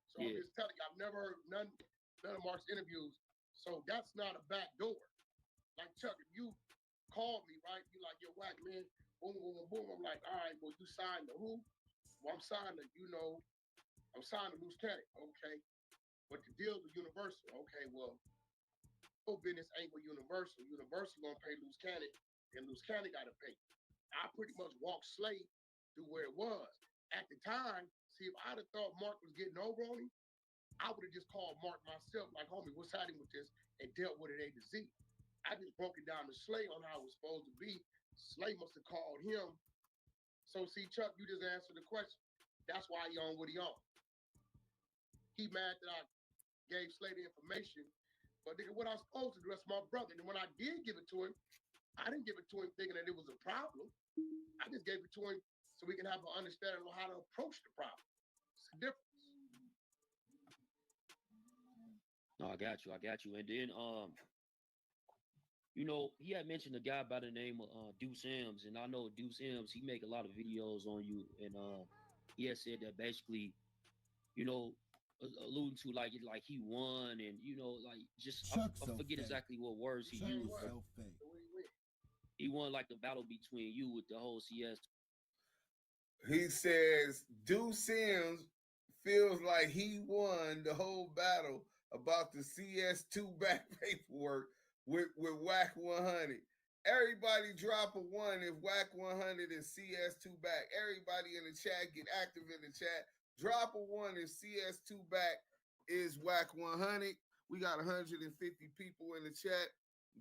So I'm just telling you, I've never heard none of Mark's interviews. So that's not a back door. Like Chuck, if you called me, right? You like, yo, Wack, man, boom, boom, boom, boom. I'm like, all right, well, you signed to who? Well, I'm signed to, I'm signed to Loose Cannon. Okay. But the deal's with Universal. Okay, well, no business ain't with Universal. Universal gonna pay Loose Cannon, and Loose Cannon gotta pay. I pretty much walked Slate through where it was. At the time, see, if I'd have thought Mark was getting over on him, I would have just called Mark myself, like, homie, what's happening with this, and dealt with it A to Z. I just broke it down to Slay on how it was supposed to be. Slay must have called him. So see, Chuck, you just answered the question. That's why he on what he on. He mad that I gave Slay the information, but nigga, what I was supposed to do, that's my brother. And when I did give it to him, I didn't give it to him thinking that it was a problem. I just gave it to him so we can have an understanding of how to approach the problem. It's a difference. No, I got you. And then, he had mentioned a guy by the name of Deuce M's, and I know Deuce M's, he make a lot of videos on you, and he had said that basically, alluding to like he won, and like just I forget exactly what words he used. He won like the battle between you with the whole CS. He says Do Sims feels like he won the whole battle about the CS2 back paperwork with Whack 100. Everybody drop a one if Whack 100 is CS2 back. Everybody in the chat get active in the chat. Drop a one if CS2 back is Whack 100. We got 150 people in the chat.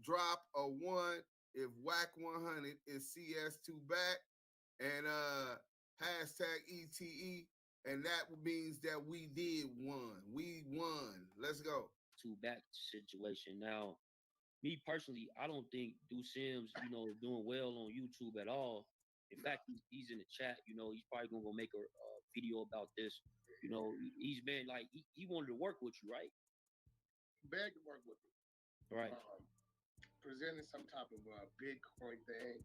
Drop a one if Whack 100 is CS2 back. And hashtag ETE. And that means that we did won. We won. Let's go. Two back situation. Now, me personally, I don't think Do Sims, is doing well on YouTube at all. In fact, he's in the chat. He's probably gonna go make a video about this. He's been like he wanted to work with you, right? Begged to work with me. Right. Presented some type of Bitcoin thing.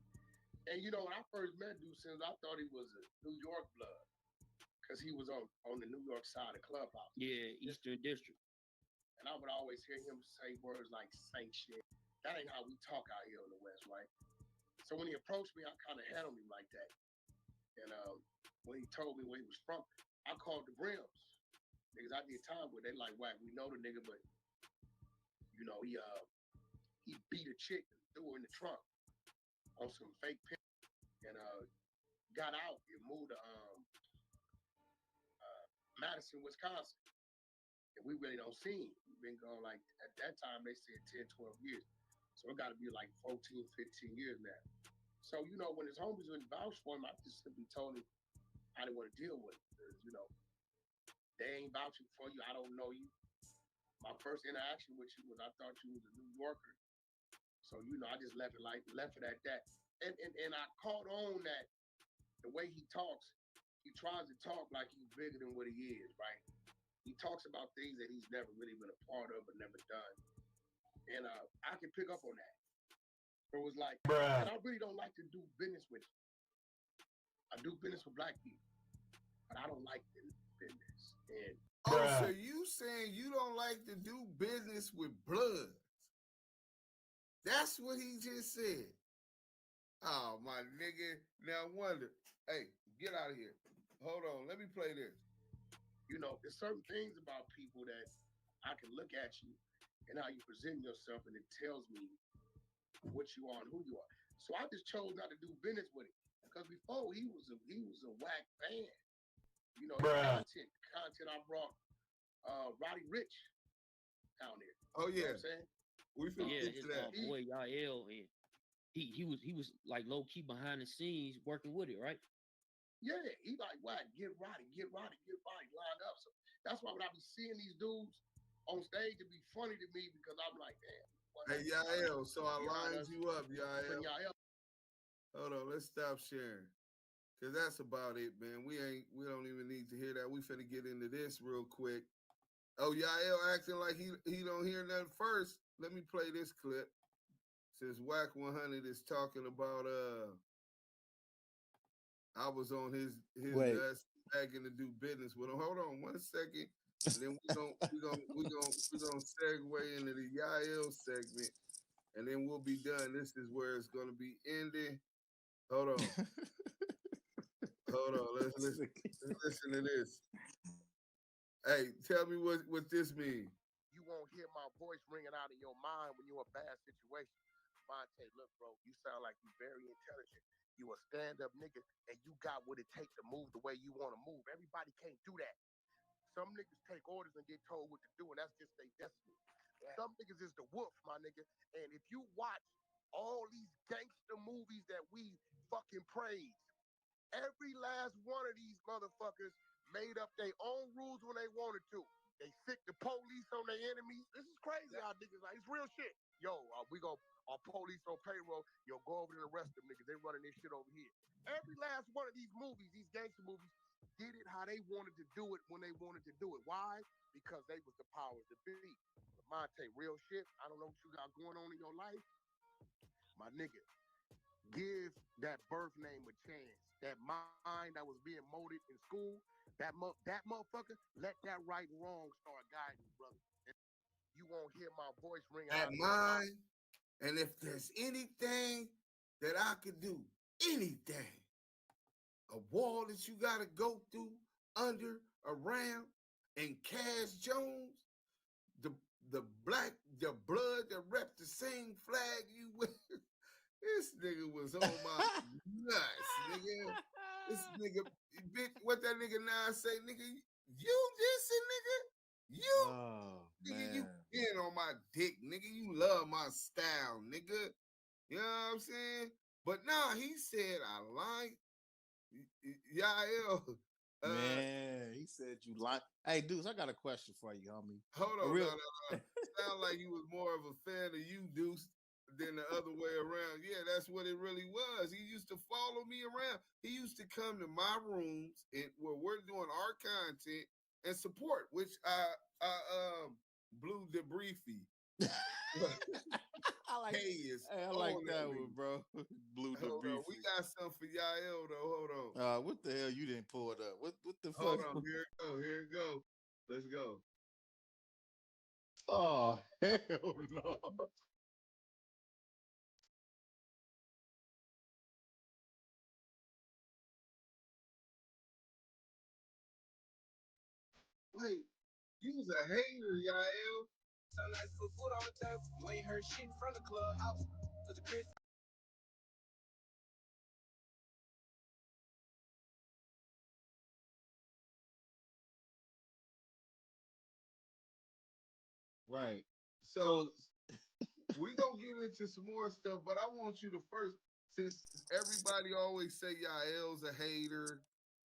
And when I first met Do Sims, I thought he was a New York blood because he was on the New York side of Clubhouse. Yeah, Eastern District. And I would always hear him say words like "saint shit." That ain't how we talk out here in the West, right? So when he approached me, I kind of handled him like that. And when he told me where he was from, I called the Brims because I did time with. They like, "Whack, we know the nigga, but he beat a chick and threw her in the trunk on some fake pictures and got out and moved to Madison, Wisconsin." And we really don't see him. We've been going like, at that time, they said 10, 12 years. So it got to be like 14, 15 years now. So, when his homies went vouch for him, I just simply told him I didn't want to deal with it. Because, they ain't vouching for you. I don't know you. My first interaction with you was I thought you was a New Yorker. So, I just left it at that. And I caught on that the way he talks, he tries to talk like he's bigger than what he is, right? He talks about things that he's never really been a part of or never done. And I can pick up on that. It was like, and I really don't like to do business with you. I do business with black people, but I don't like business. And so you saying you don't like to do business with blood? That's what he just said. Oh, my nigga. Now wonder. Hey, get out of here. Hold on. Let me play this. There's certain things about people that I can look at you and how you present yourself, and it tells me what you are and who you are. So I just chose not to do business with him because before he was a whack fan. Content I brought Roddy Rich down there. Oh yeah, I'm saying we forget his that. boy Yael, and he was like low key behind the scenes working with it, right? Yeah, he like, "Whack, get Roddy lined up." So that's why when I be seeing these dudes on stage, it be funny to me because I'm like, "Damn." Hey, Yael, so I lined you up, Yael. Hold on, let's stop sharing. Cause that's about it, man. We don't even need to hear that. We finna get into this real quick. Oh, Yael acting like he don't hear nothing first. Let me play this clip. Since Whack 100 is talking about I was on his nuts begging to do business with him. Hold on 1 second. And then we gonna segue into the Yael segment, and then we'll be done. This is where it's gonna be ending. Hold on. Hold on. Let's listen to this. Hey, tell me what this means. You won't hear my voice ringing out of your mind when you're in a bad situation. Monte, look, bro, you sound like you're very intelligent. You a stand-up nigga, and you got what it takes to move the way you want to move. Everybody can't do that. Some niggas take orders and get told what to do, and that's just their destiny. Yeah. Some niggas is the wolf, my nigga. And if you watch all these gangster movies that we fucking praise, every last one of these motherfuckers made up their own rules when they wanted to. They sick the police on their enemies. This is crazy how niggas like, it's real shit. Yo, our police on payroll, go over there and arrest them niggas. They running this shit over here. Every last one of these movies, these gangster movies, did it how they wanted to do it when they wanted to do it. Why? Because they was the powers to be. Monte, real shit. I don't know what you got going on in your life. My nigga, give that birth name a chance. That mind that was being molded in school, that motherfucker, let that right and wrong start guiding you, brother. And you won't hear my voice ring out. That mind, and if there's anything that I could do, anything, a wall that you gotta go through, under, around, and Cash Jones, the the the blood that rep the same flag you with. This nigga was on my nuts, nigga. This nigga, bitch, what that nigga now say, nigga? You dissing, nigga? You, Oh nigga, you man. in on my dick, nigga. You love my style, nigga. You know what I'm saying? But nah, he said I like Yael. Man, he said you like. Hey, dudes, I got a question for you, homie. Hold A on, real. no. Sound like you was more of a fan of you, Deuce, than the other way around. Yeah, that's what it really was. He used to follow me around. He used to come to my rooms and where we're doing our content and support, which I blew debris fee. I like. Hey, is Hey, I like on that that one, nigga. bro. Blue Hold debris on, we free. got something for Yael though. Hold on. What the hell? You didn't pull it up. What the Hold fuck? on. Here it go. Here it go. Let's go. Oh, hell no. Wait, you was a hater, Yael. Some nice put foot on the table. You ain't heard shit from the clubhouse. Cause the Chris. Right. So we gonna get into some more stuff, but I want you to first, since everybody always say Yael's a hater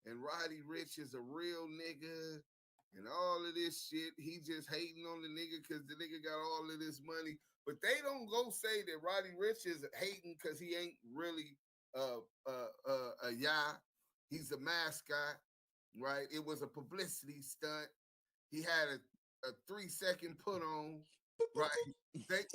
and Roddy Rich is a real nigga and all of this shit, he just hating on the nigga because the nigga got all of this money. But they don't go say that Roddy Rich is hating because he ain't really a he's a mascot, right? It was a publicity stunt. He had a 3-second put on, right? They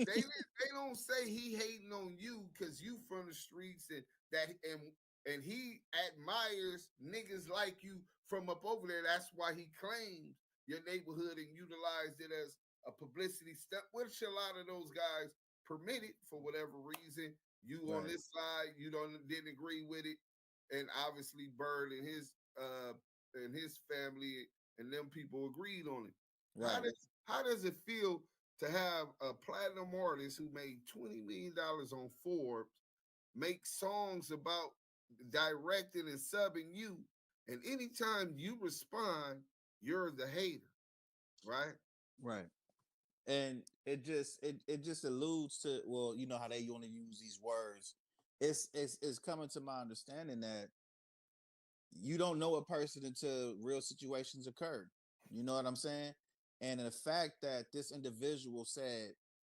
don't say he hating on you because you from the streets and he admires niggas like you from up over there. That's why he claims your neighborhood and utilized it as a publicity stunt, which a lot of those guys permitted for whatever reason. You on Right. this side, you didn't agree with it, and obviously Bird and his family and them people agreed on it. Right. How does it feel to have a platinum artist who made $20 million on Forbes make songs about directing and subbing you, and anytime you respond, you're the hater, right? Right. And it just alludes to, well, you know how they want to use these words. It's coming to my understanding that you don't know a person until real situations occur. You know what I'm saying? And the fact that this individual said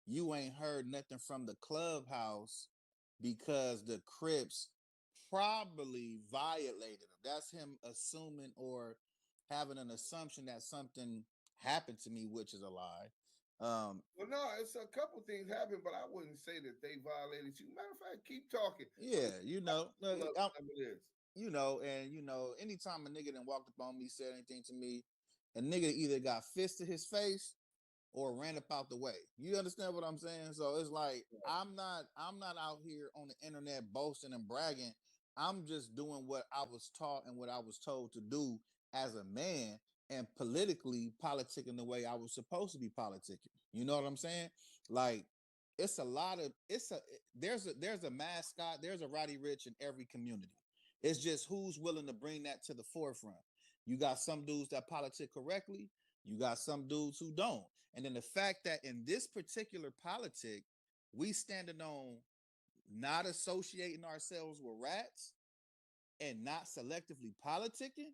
you ain't heard nothing from the clubhouse because the Crips probably violated him. That's him assuming or having an assumption that something happened to me, which is a lie. Well, no, it's a couple things happened, but I wouldn't say that they violated you. Matter of fact, keep talking. Yeah, you know, Some of this. you know, and you know, anytime a nigga done walked up on me, said anything to me, a nigga either got fist to his face or ran up out the way. You understand what I'm saying? So it's like I'm not out here on the internet boasting and bragging. I'm just doing what I was taught and what I was told to do as a man and politically politicking the way I was supposed to be politicking. You know what I'm saying? Like it's a lot of there's a mascot, there's a Roddy Rich in every community. It's just who's willing to bring that to the forefront. You got some dudes that politic correctly, you got some dudes who don't. And then the fact that in this particular politic, we standing on not associating ourselves with rats and not selectively politicking.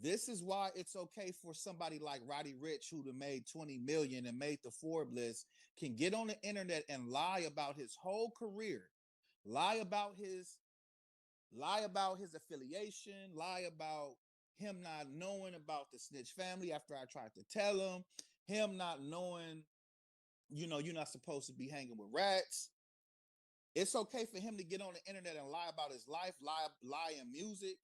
This is why it's okay for somebody like Roddy Rich, who made 20 million and made the Forbes list, can get on the internet and lie about his whole career, lie about his affiliation, lie about him not knowing about the snitch family after I tried to tell him not knowing, you know, you're not supposed to be hanging with rats. It's okay for him to get on the internet and lie about his life, lie in music.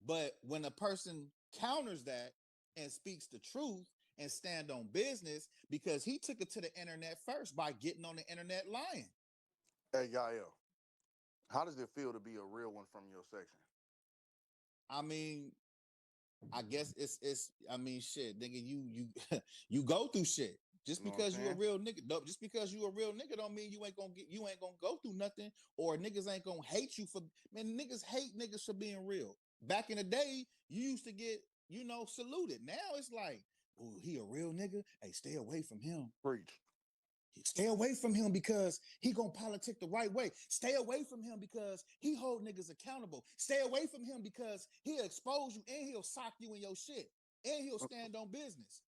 But when a person counters that and speaks the truth and stand on business, because he took it to the internet first by getting on the internet lying. Hey, Yael, how does it feel to be a real one from your section? I mean, I guess it's. I mean, shit, nigga, you you go through shit. Just You know what I'm because you a saying? real nigga, just because you a real nigga don't mean you ain't gonna go through nothing, or niggas ain't gonna hate you for. Man, niggas hate niggas for being real. Back in the day, you used to get saluted. Now it's like, oh, he a real nigga. Hey, stay away from him. Preach. Stay away from him because he gonna politic the right way. Stay away from him because he hold niggas accountable. Stay away from him because he'll expose you and he'll sock you in your shit and he'll stand on business.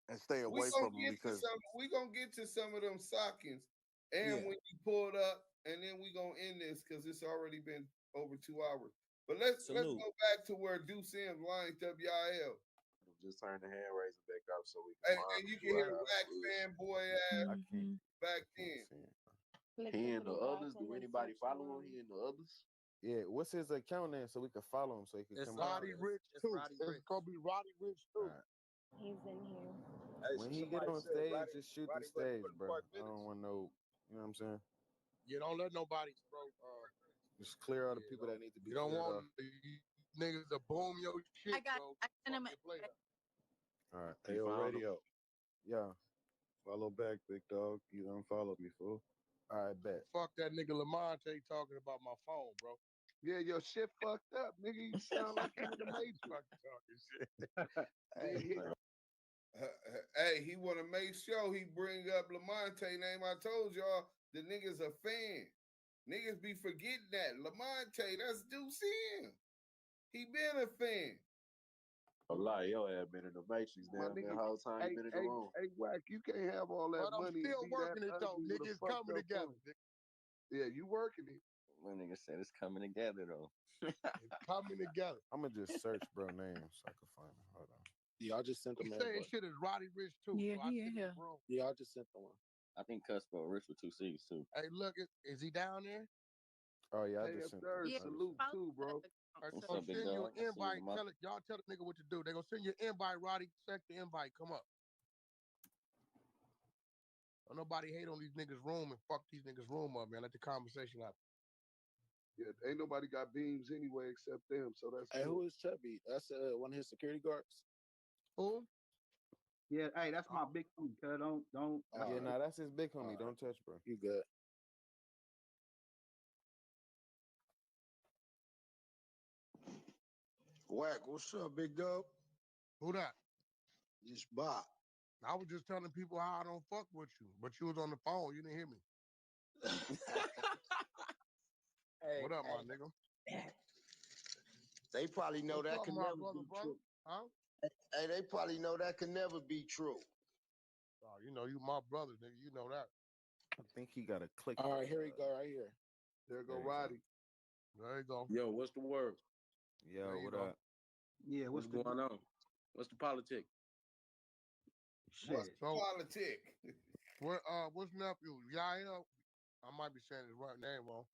And stay We away gonna from him get to because some. We gonna get to some of them sockings, and Yeah. when you pulled up, and then we gonna end this because it's already been over 2 hours. But let's Salute. go back to where Deuce M lined up y'all. Just turn the hand raising back up so we And, can and you can hear Wax fanboy ass back then. He and the others. Do anybody follow him? He and the others. Yeah, what's his account name so we can follow him so he can it's come Roddy out? Rich too. It's gonna be Roddy Rich too. He's in here. Hey, when he get on stage, just shoot the stage, bro. I don't want no, you know what I'm saying? You don't let nobody, bro. Just clear all the people that need to be You don't cleared want off. niggas to boom your shit, bro. I sent him. All right. Hey, yo, radio. Yeah. Follow back, big dog. You don't follow me, fool. All right, bet. Fuck that nigga Lamonte talking about my phone, bro. Yeah, your shit fucked up, nigga. You sound like you in the Matrix. Talking shit. Hey, he want to make sure he bring up Lamonte name. I told y'all the nigga's a fan. Niggas be forgetting that. Lamonte, that's Deuce M. He been a fan. A lot of your ass been in the Matrix My down nigga, there whole time you been in the room. Hey, Wack, you can't have all that But I'm money. still and be working that it though, ugly nigga. with a It's fucked coming up together. phone. Yeah, you working it. My nigga said it's coming together though. It's coming together. I'm gonna just search bro name so I can find him. Hold on. Yeah, I just sent He them saying shit is Roddy Rich too. Yeah, so I he sent in him here. the room. Yeah, I just sent the one. I think Cuss spelled Rich with 2 C's too. Hey, look, is he down there? Oh yeah, I Hey, just up sent there, Yeah, salute too, bro. What's So up, big send you dog? an I see you invite. tomorrow. Y'all tell the nigga what to do. They gonna send you an invite, Roddy. Check the invite. Come up. Don't nobody hate on these niggas' room and fuck these niggas' room up, man. Let the conversation happen. Yeah, ain't nobody got beams anyway except them, so that's Hey, good. who is Chubby? That's one of his security guards. Who? Yeah, hey, that's my big homie, cuz. Don't. Yeah, nah, that's his big homie. Don't touch, bro. You good? Wack, what's up, big dog? Who that? Just Bob. I was just telling people how I don't fuck with you, but you was on the phone. You didn't hear me. Hey, What up, my nigga? They probably know What's that up, can my never brother, be brother? true. Huh? Hey, they probably know that can never be true. Oh, you know, you my brother, nigga. You know that. I think he got a click. All right, here we go, right here. There go There you go. Roddy. There you go. Yo, what's the word? Yo, There you what go. up? Yeah, What's going on? What's the politic? What's shit? So, politic? what's nephew? Yael? I might be saying his right name wrong.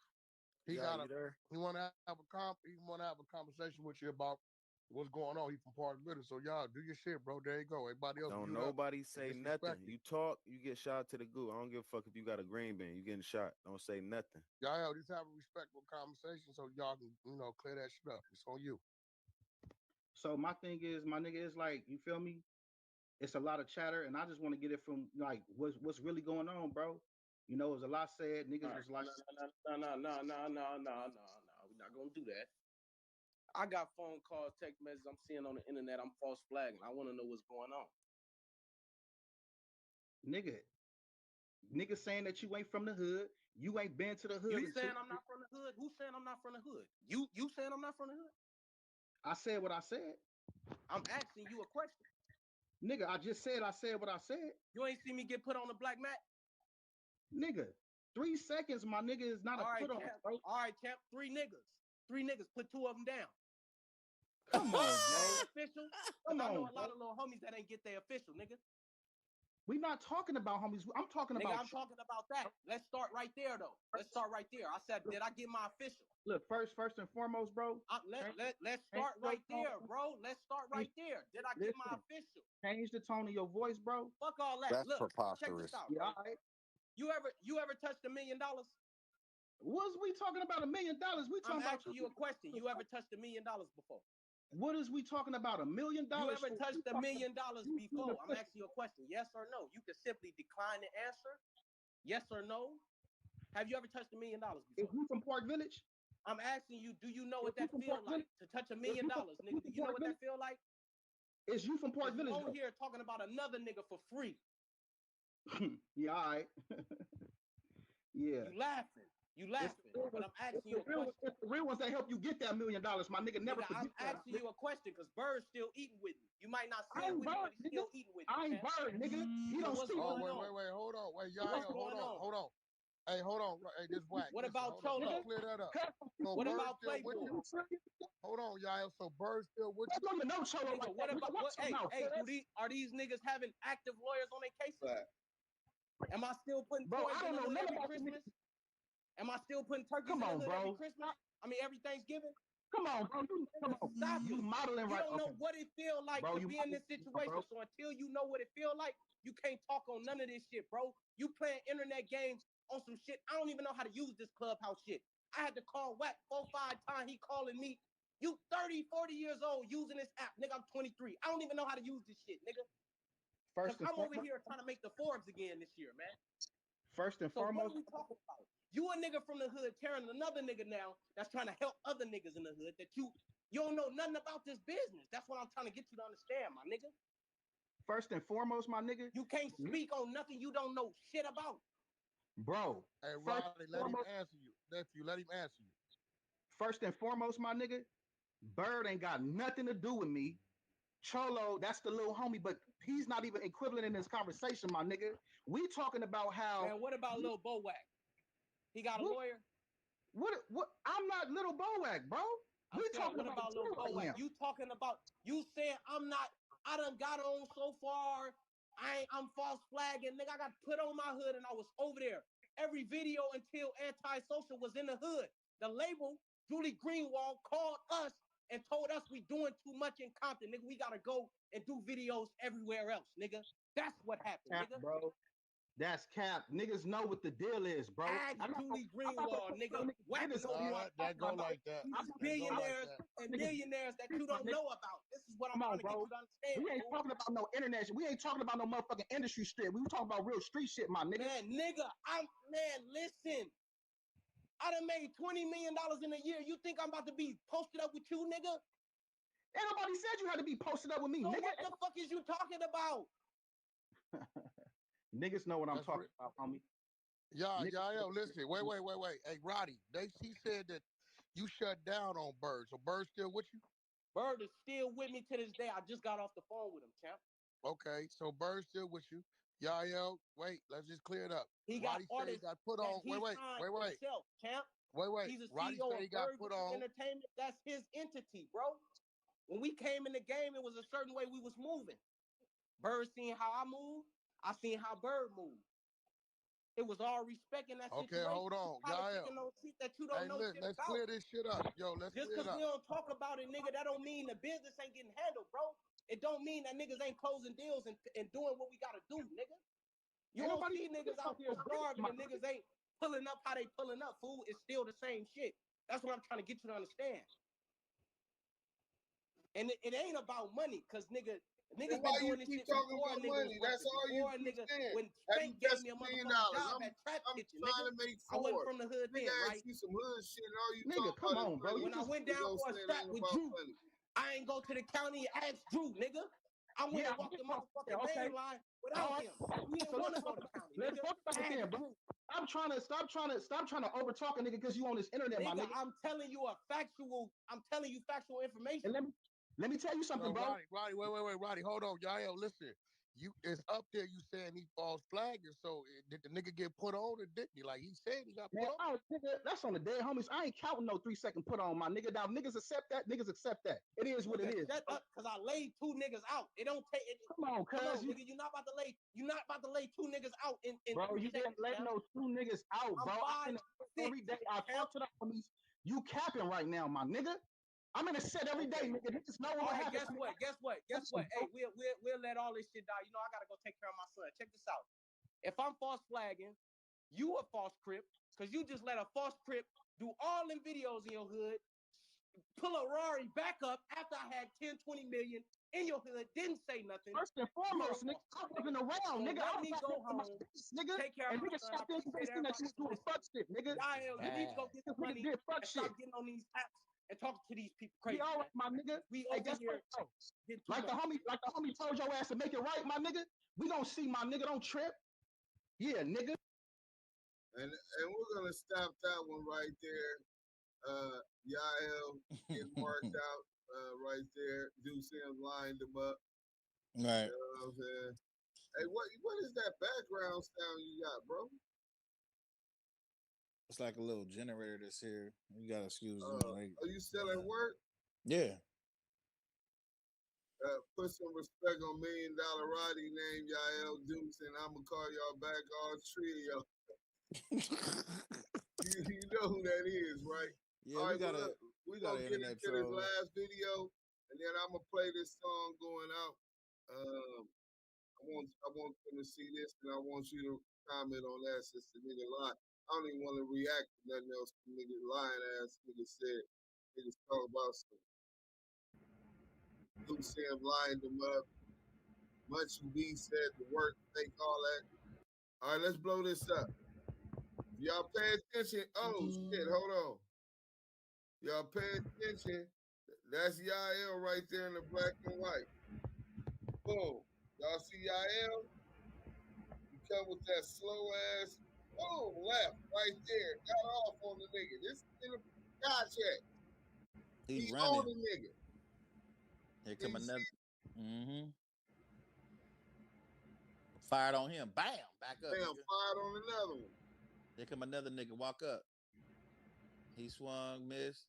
He Yeah, got you there? He want to have a conversation with you about what's going on. He from part of business. So y'all do your shit, bro. There you go. Everybody else, Don't mute up. nobody say nothing. Disrespect it. You talk, you get shot to the goo. I don't give a fuck if you got a green bean. You getting shot. Don't say nothing. Y'all just have a respectful conversation so y'all can, clear that shit up. It's on you. So my thing is, my nigga, is like, you feel me? It's a lot of chatter, and I just want to get it from like what's really going on, bro. You know, it was a lot said. Niggas was like, No. We're not gonna do that. I got phone calls, text messages I'm seeing on the internet. I'm false flagging. I want to know what's going on. nigga saying that you ain't from the hood. You ain't been to the hood. You saying I'm not from the hood? Who's saying I'm not from the hood? You saying I'm not from the hood? I said what I said. I'm asking you a question. Nigga, I just said what I said. You ain't see me get put on the black mat? Nigga, 3 seconds, my nigga, is not a put on, bro. All right, champ. 3 niggas. 3 niggas. Put 2 of them down. Come on, bro. Official. Come I know on, a lot of little homies that ain't get their official, nigga. We not talking about homies. I'm talking Nigga, about. I'm talking about that. Let's start right there, though. Let's start right there. I said, did I get my official? Look, first and foremost, bro. Let's start right there, bro. Let's start right there. Did I get my official? Change the tone of your voice, bro. Fuck all that. That's Look, check preposterous. this out. Yeah, Right? all right. You ever touched $1 million? Was we talking about $1 million? We talking I'm about asking you a question. You ever touched $1 million before? What is we talking about? $1 million? You ever touched $1 million you before? I'm finna- asking you a question. Yes or no? You can simply decline the answer. Yes or no? Have you ever touched $1 million before? Is you from Park Village? I'm asking you, do you know what Is you that from feel Park like Village? to touch $1 Is million, you from- nigga? Do you know Park what that Village? feel like? Is you from Park You Village? on here talking about another nigga for free. Yeah, all right. Yeah. You laughing. You laughing. But I'm asking you a real, question. it's the real ones that help you get that $1 million, my nigga. Never Nigga, I'm forget that. asking you a question because Bird's still eating with me. You might not I say it ain't with me, but Bird, he's nigga. still eating with me. I ain't champ. Bird, nigga. He So don't what's speak. going wait, on? hold on. Wait, So what's y'all, hold going on, on? hold on. Hey, hold on. Hey, this whack. What Listen, about hold on. Cholo? Let's clear that up. So What Bird about still with Playboy? you? Hold on, y'all. So Bird still with I you? don't even know Cholo Nigga, like what that. about Nigga, what? watch your Hey, mouth, cuz. are these niggas having active lawyers on their cases? Am I still putting Bro, toys I in don't the know hood nothing every about Christmas? Am I still putting turkeys Come in the on, hood every bro. Christmas? I mean every Thanksgiving? Come on, bro. Come on. Stop You it. modeling You right. don't know Okay. what it feel like Bro, to you be in this modeling, situation. bro. So until you know what it feel like, you can't talk on none of this shit, bro. You playing internet games on some shit. I don't even know how to use this Clubhouse shit. I had to call Wack 4-5 times. He calling me. You 30, 40 years old using this app. Nigga, I'm 23. I don't even know how to use this shit, nigga. Because First and I'm over foremost, here trying to make the Forbes again this year, man. first and So what foremost, are we talking about? You a nigga from the hood tearing another nigga now that's trying to help other niggas in the hood that you don't know nothing about this business. That's what I'm trying to get you to understand, my nigga. first and foremost, my nigga. You can't speak on nothing you don't know shit about. Bro. Hey, First Roddy, and let him foremost, answer you. Nephew, let him answer you. first and foremost, my nigga, Bird ain't got nothing to do with me. Cholo, that's the little homie, but he's not even equivalent in this conversation, my nigga. We talking about how. Man, what about Lil Bowack? He got a lawyer? What? I'm not Little Bowack, bro. I'm We saying, talking what about about Lil right Bowack? now. You talking about, you saying I done got on so far. I'm false flagging. Nigga, I got put on my hood and I was over there. Every video until Antisocial was in the hood. The label, Julie Greenwald, called us and told us we doing too much in Compton. Nigga, we gotta go and do videos everywhere else, nigga. That's what happened, Cap, nigga. bro. That's cap. Niggas know what the deal is, bro. Ask Julie Greenwald, nigga. Whack know who I'm That talking go about. like that. These That go like billionaires that. and millionaires that you don't know about. This is what I'm Come on, trying to get bro. you to understand. We ain't fool. talking about no internet shit. We ain't talking about no motherfucking industry shit. We talking about real street shit, my nigga. Man, listen. I done made $20 million in a year. You think I'm about to be posted up with you, nigga? Ain't nobody said you had to be posted up with me, So nigga. what the fuck is you talking about? Niggas know what I'm That's talking about, homie. Yo, Niggas- listen. Wait. Hey, Roddy, he said that you shut down on Bird. So Bird still with you? Bird is still with me to this day. I just got off the phone with him, champ. Okay, so Bird still with you. Yo, wait, let's just clear it up. He got Roddy said he artists got put that on. he signed Wait. himself, champ. Wait. He's a Roddy CEO said of he got Bird put on. Entertainment. That's his entity, bro. When we came in the game, it was a certain way we was moving. Bird seen how I moved. I seen how Bird moved. It was all respect in that Okay, situation. hold on. Politicking on shit that you don't Hey, know look, shit let's about. clear this shit up. Yo, let's Just clear because it we up. don't talk about it, nigga, that don't mean the business ain't getting handled, bro. It don't mean that niggas ain't closing deals and doing what we gotta do, nigga. You Ain't don't nobody see niggas out here starving and niggas ain't pulling up how they pulling up, fool. It's still the same shit. That's what I'm trying to get you to understand. And it ain't about money, cause niggas Then been why you doing this keep shit talking before a about nigga money? was That's rapping. all you Before a keep nigga, saying. when Have Spank you gave touched me a $1 million? motherfucking job at Trap I'm Kitchen, trying nigga. to make I wasn't 4. from the hood Nigga then, ask right? you some hood shit, and all you Nigga, talk come about on, is bro. money. You When I just went down for a Saying it strap ain't with about Drew, money. I ain't go to the county and ask Drew, nigga. I went Yeah, and walked the motherfucking okay. main line All without right. him. We didn't So want to let's go talk to about county, let's nigga. talk about it Ask then, bro. Drew. Stop trying to over talk a nigga because you on this internet, my Nigga, nigga. I'm telling you factual information. And let me tell you something, Yo, bro. Roddy, wait, Roddy, hold on. Yo, listen. It's up there. You saying he false flagging. So did the nigga get put on or didn't he? Like he said he got put on. Nigga, that's on the dead homies. I ain't counting no 3-second put on, my nigga. Now niggas accept that. Niggas accept that. It is what it is. Shut up, cause I laid 2 niggas out. It don't take it. Come on, cuz. Nigga. You're not about to lay 2 niggas out in Bro, 3 you didn't seconds, let man. no 2 niggas out, I'm bro. 5'6" Every day I talk to the homies. You capping right now, my nigga. I'm in a set every day, nigga. Niggas know what happens. Guess what? Hey, we'll let all this shit die. You know, I gotta go take care of my son. Check this out. If I'm false flagging, you a false crip, cause you just let a false crip do all them videos in your hood, pull a Rari back up after I had 10, 20 million in your hood, didn't say nothing. First and foremost, nigga, I wasn't around, nigga. Let I me was go home, nigga. take care And of my nigga son. I stepped in appreciate that you was doing everybody. fuck shit, nigga. Y'all, you need to go get some This nigga money did fuck and shit. stop getting on these apps and talking to these people crazy. Be all right, my nigga. We Hey, over guess here what, getting too like the much. homie told your ass to make it right, my nigga. We gonna see, my nigga. Don't trip. Yeah, nigga. And we're gonna stop that one right there. Yael getting marked out right there. Deuce lined him up. Right. You know what I'm saying? Hey, what is that background sound you got, bro? It's like a little generator that's here. You gotta excuse me. Are you still at work? Yeah. Put some respect on $1 Million Roddy name, Yael Deuce, and I'm gonna call y'all back, all three of y'all. you know who that is, right? Yeah, all we right, got well, we're gonna get internet into this troll. last video, and then I'm gonna play this song going out. I want them to see this, and I want you to comment on that since the nigga lied. I don't even want to react to nothing else the nigga lying ass nigga said. Niggas talk about some Luke Sam lying them up. Much B said the work, think all that. All right, let's blow this up. Y'all pay attention. Oh shit, hold on. Y'all pay attention. That's Yael right there in the black and white. Boom. Y'all see Yael? You come with that slow ass. Boom, left right there. Got off on the nigga. This in a contract. He on running. the nigga. Here come another. Fired on him. Bam. Back up. Bam, Nigga. fired on another one. Here come another nigga. Walk up. He swung, missed.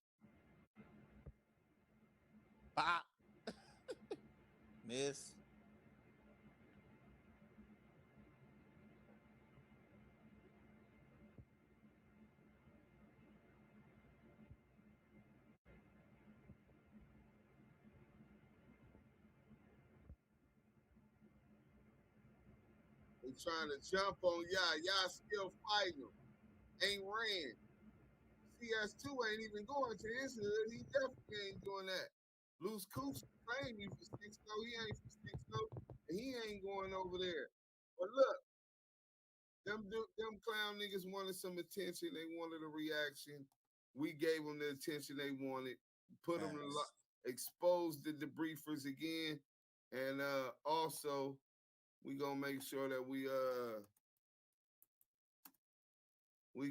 Bop. Miss. They trying to jump on y'all. Y'all still fighting them. Ain't ran. CS2 ain't even going to his hood. He definitely ain't doing that. Loose Coops claim he for 6 he ain't for 6 and he ain't going over there. But look, them clown niggas wanted some attention. They wanted a reaction. We gave them the attention they wanted. Put them to expose the debriefers again, and also we gonna make sure that we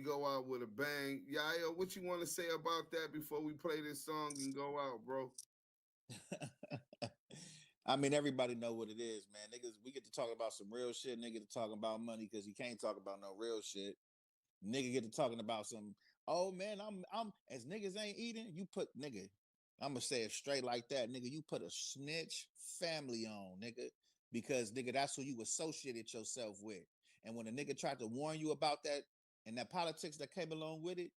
go out with a bang. Yael, what you want to say about that before we play this song and go out, bro? I mean, everybody know what it is, man. Niggas, we get to talk about some real shit. Nigga to talk about money because he can't talk about no real shit. Nigga get to talking about some, oh man, I'm as niggas ain't eating, you put nigga, I'm gonna say it straight like that, nigga, you put a snitch family on, nigga, because nigga, that's who you associated yourself with. And when a nigga tried to warn you about that and that politics that came along with it,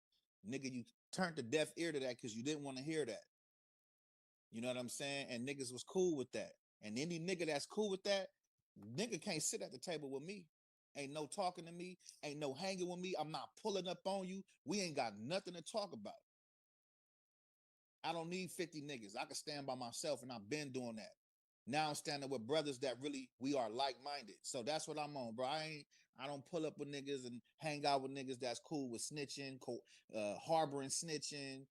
nigga, you turned a deaf ear to that because you didn't want to hear that. You know what I'm saying? And niggas was cool with that. And any nigga that's cool with that, nigga can't sit at the table with me. Ain't no talking to me. Ain't no hanging with me. I'm not pulling up on you. We ain't got nothing to talk about. I don't need 50 niggas. I can stand by myself, and I've been doing that. Now I'm standing with brothers that really, we are like-minded. So that's what I'm on, bro. I don't pull up with niggas and hang out with niggas that's cool with snitching, harboring snitching,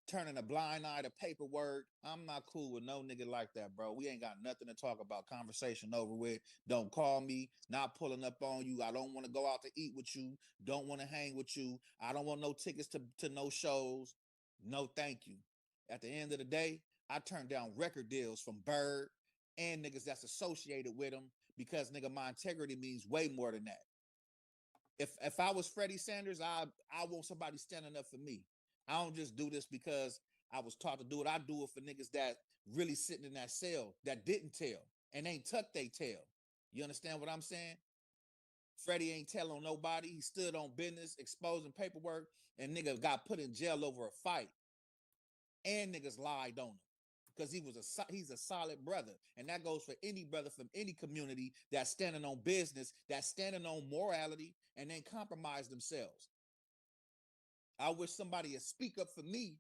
turning a blind eye to paperwork. I'm not cool with no nigga like that, bro. We ain't got nothing to talk about. Conversation over with. Don't call me. Not pulling up on you. I don't want to go out to eat with you. Don't want to hang with you. I don't want no tickets to no shows. No, thank you. At the end of the day, I turned down record deals from Bird and niggas that's associated with them because nigga, my integrity means way more than that. If I was Freddie Sanders, I want somebody standing up for me. I don't just do this because I was taught to do it. I do it for niggas that really sitting in that cell that didn't tell and ain't tucked they tail. You understand what I'm saying? Freddie ain't telling nobody. He stood on business, exposing paperwork, and nigga got put in jail over a fight. And niggas lied on him because he's a solid brother. And that goes for any brother from any community that's standing on business, that's standing on morality, and then compromise themselves. I wish somebody would speak up for me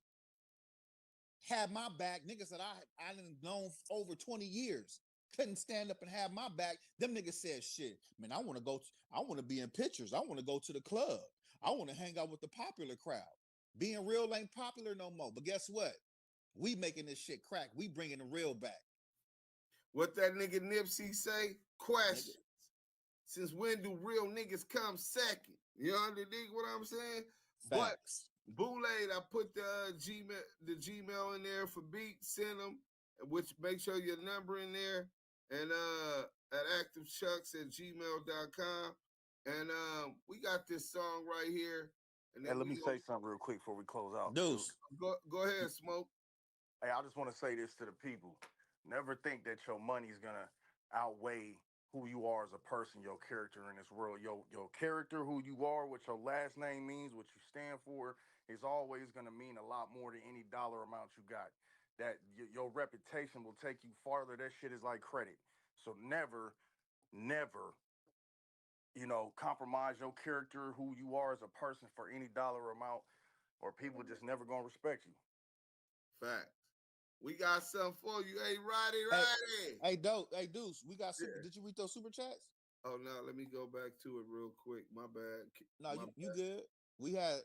had my back. Niggas that I done known for over 20 years couldn't stand up and have my back. Them niggas said, shit, man, I want to be in pictures. I want to go to the club. I want to hang out with the popular crowd. Being real ain't popular no more. But guess what? We making this shit crack. We bringing the real back. What that nigga Nipsey say? Questions. Since when do real niggas come second? You understand what I'm saying? Facts. But Boulay, I put the Gmail in there for beats. Send them, which make sure your number in there, and at activechucks@gmail.com. And we got this song right here. And Hey, let me say something real quick before we close out. Deuce. Go ahead, Smoke. Hey, I just want to say this to the people. Never think that your money's gonna outweigh who you are as a person, your character in this world. Your character, who you are, what your last name means, what you stand for, is always gonna mean a lot more than any dollar amount you got. That your reputation will take you farther. That shit is like credit. So never, compromise your character, who you are as a person, for any dollar amount, or people just never gonna respect you. Facts. We got something for you. Hey, Roddy. Hey, Deuce, we got super. Yeah. Did you read those super chats? Oh, no, let me go back to it real quick. My bad. No, you good. We had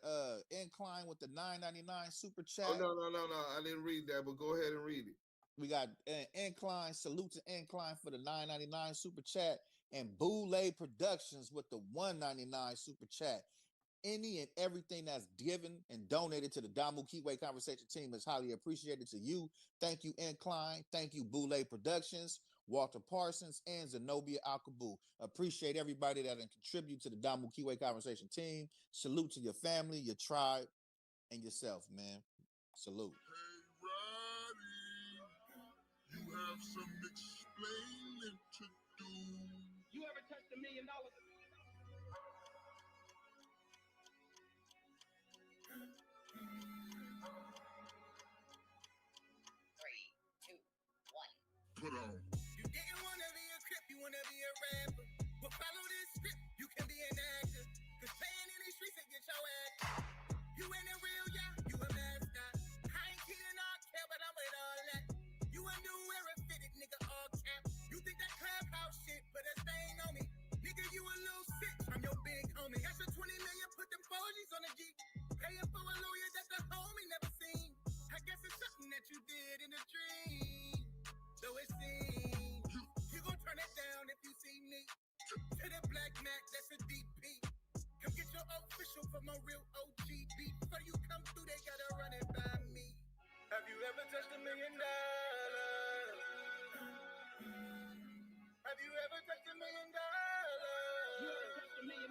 Incline with the $9.99 super chat. Oh, no. I didn't read that, but go ahead and read it. We got Incline, salute to Incline for the $9.99 super chat, and Boulay Productions with the $1.99 super chat. Any and everything that's given and donated to the Damu Kiwe Conversation team is highly appreciated to you. Thank you, Incline. Thank you, Boulay Productions, Walter Parsons, and Zenobia Alkabu. Appreciate everybody that can contribute to the Damu Kiwe Conversation team. Salute to your family, your tribe, and yourself, man. Salute. Hey, Roddy, you have some explaining to do. You ever touched $1 million? Put on. You didn't want to be a crip, you want to be a rapper. But follow this script, you can be an actor. Cause playing in these streets and get your ass. You ain't a real y'all, you a mascot. I ain't kidding, I care, but I'm with all that. You a new era fitted, nigga, all cap. You think that clubhouse shit, put a stain on me. Nigga, you a little sick, I'm your big homie. Got your 20 million, put them 40s on the Jeep. Paying for a lawyer that the homie never seen. I guess it's something that you did in a dream. Though it seems you gon' turn it down if you see me. To the Black Mac, that's a DP. Come get your official from a real OG beat. Before you come through, they gotta run it by me. Have you ever touched $1 million? Have you ever touched $1 million? You ever touched $1 million?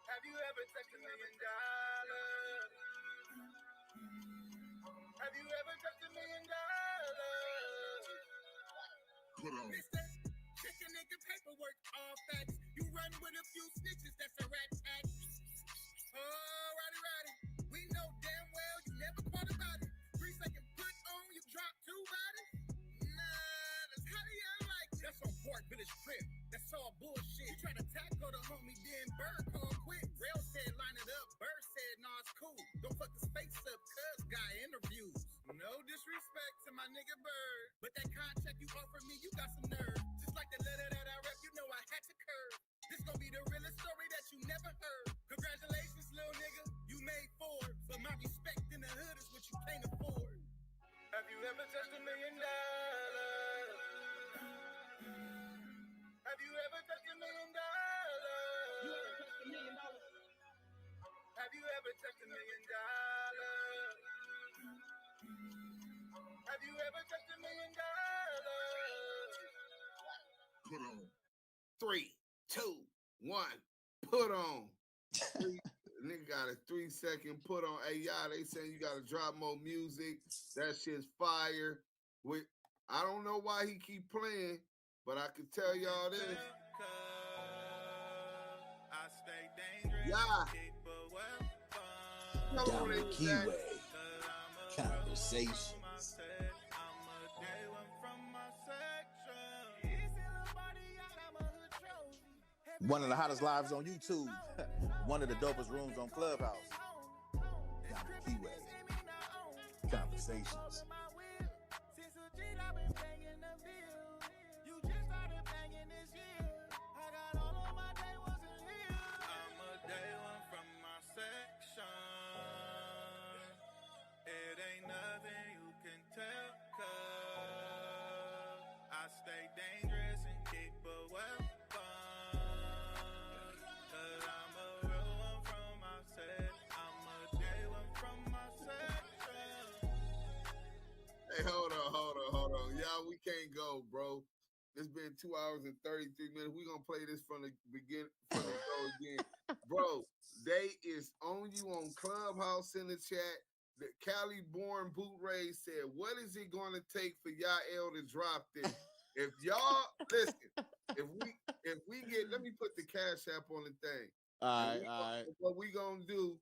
Have you ever touched $1 million? Have you ever touched $1 million? Put on. Mister, check a nigga paperwork, all facts. You run with a few snitches, that's a rat pack. Oh, Roddy, we know damn well you never thought about it. 3 second put on, you drop 2 bodies. Nah, that's how you like it. That's on Park Village Crib. That's all bullshit. You try to tackle the homie, then Bird called quit. Rail said line it up, Bird said nah, it's cool. Don't fuck his face up, cuz guy interviews. No disrespect to my nigga Bird, but that contract you offered me, you got some nerve. Just like the letter that I rep, you know I had to curve. This gon' be the realest story that you never heard. Congratulations, little nigga, you made Forbes. But my respect in the hood is what you can't afford. Have you ever touched $1 million? Have you ever touched $1 million? You ever touched $1 million? Have you ever touched $1 million? Have you ever touched $1 million? Put on. 3, 2, 1, put on. Nigga got a 3 second put on. Hey, y'all, they saying you gotta drop more music. That shit's fire. I don't know why he keep playing, but I can tell y'all this. Yeah. Damu Kiwe Conversations. One of the hottest lives on YouTube. One of the dopest rooms on Clubhouse. Damu Kiwe Conversations. Conversations. It ain't nothing you can tell, cause I stay dangerous and keep a weapon. Cause I'm a real one from my set. I'm a day one from my section. Hey, hold on. Y'all, we can't go, bro. It's been 2 hours and 33 minutes. We're gonna play this from the go again. Bro, they is on you on Clubhouse in the chat. The Cali born boot Ray said, what is it gonna take for y'all to drop this? If y'all listen, if we get, let me put the cash app on the thing. All right. What we gonna do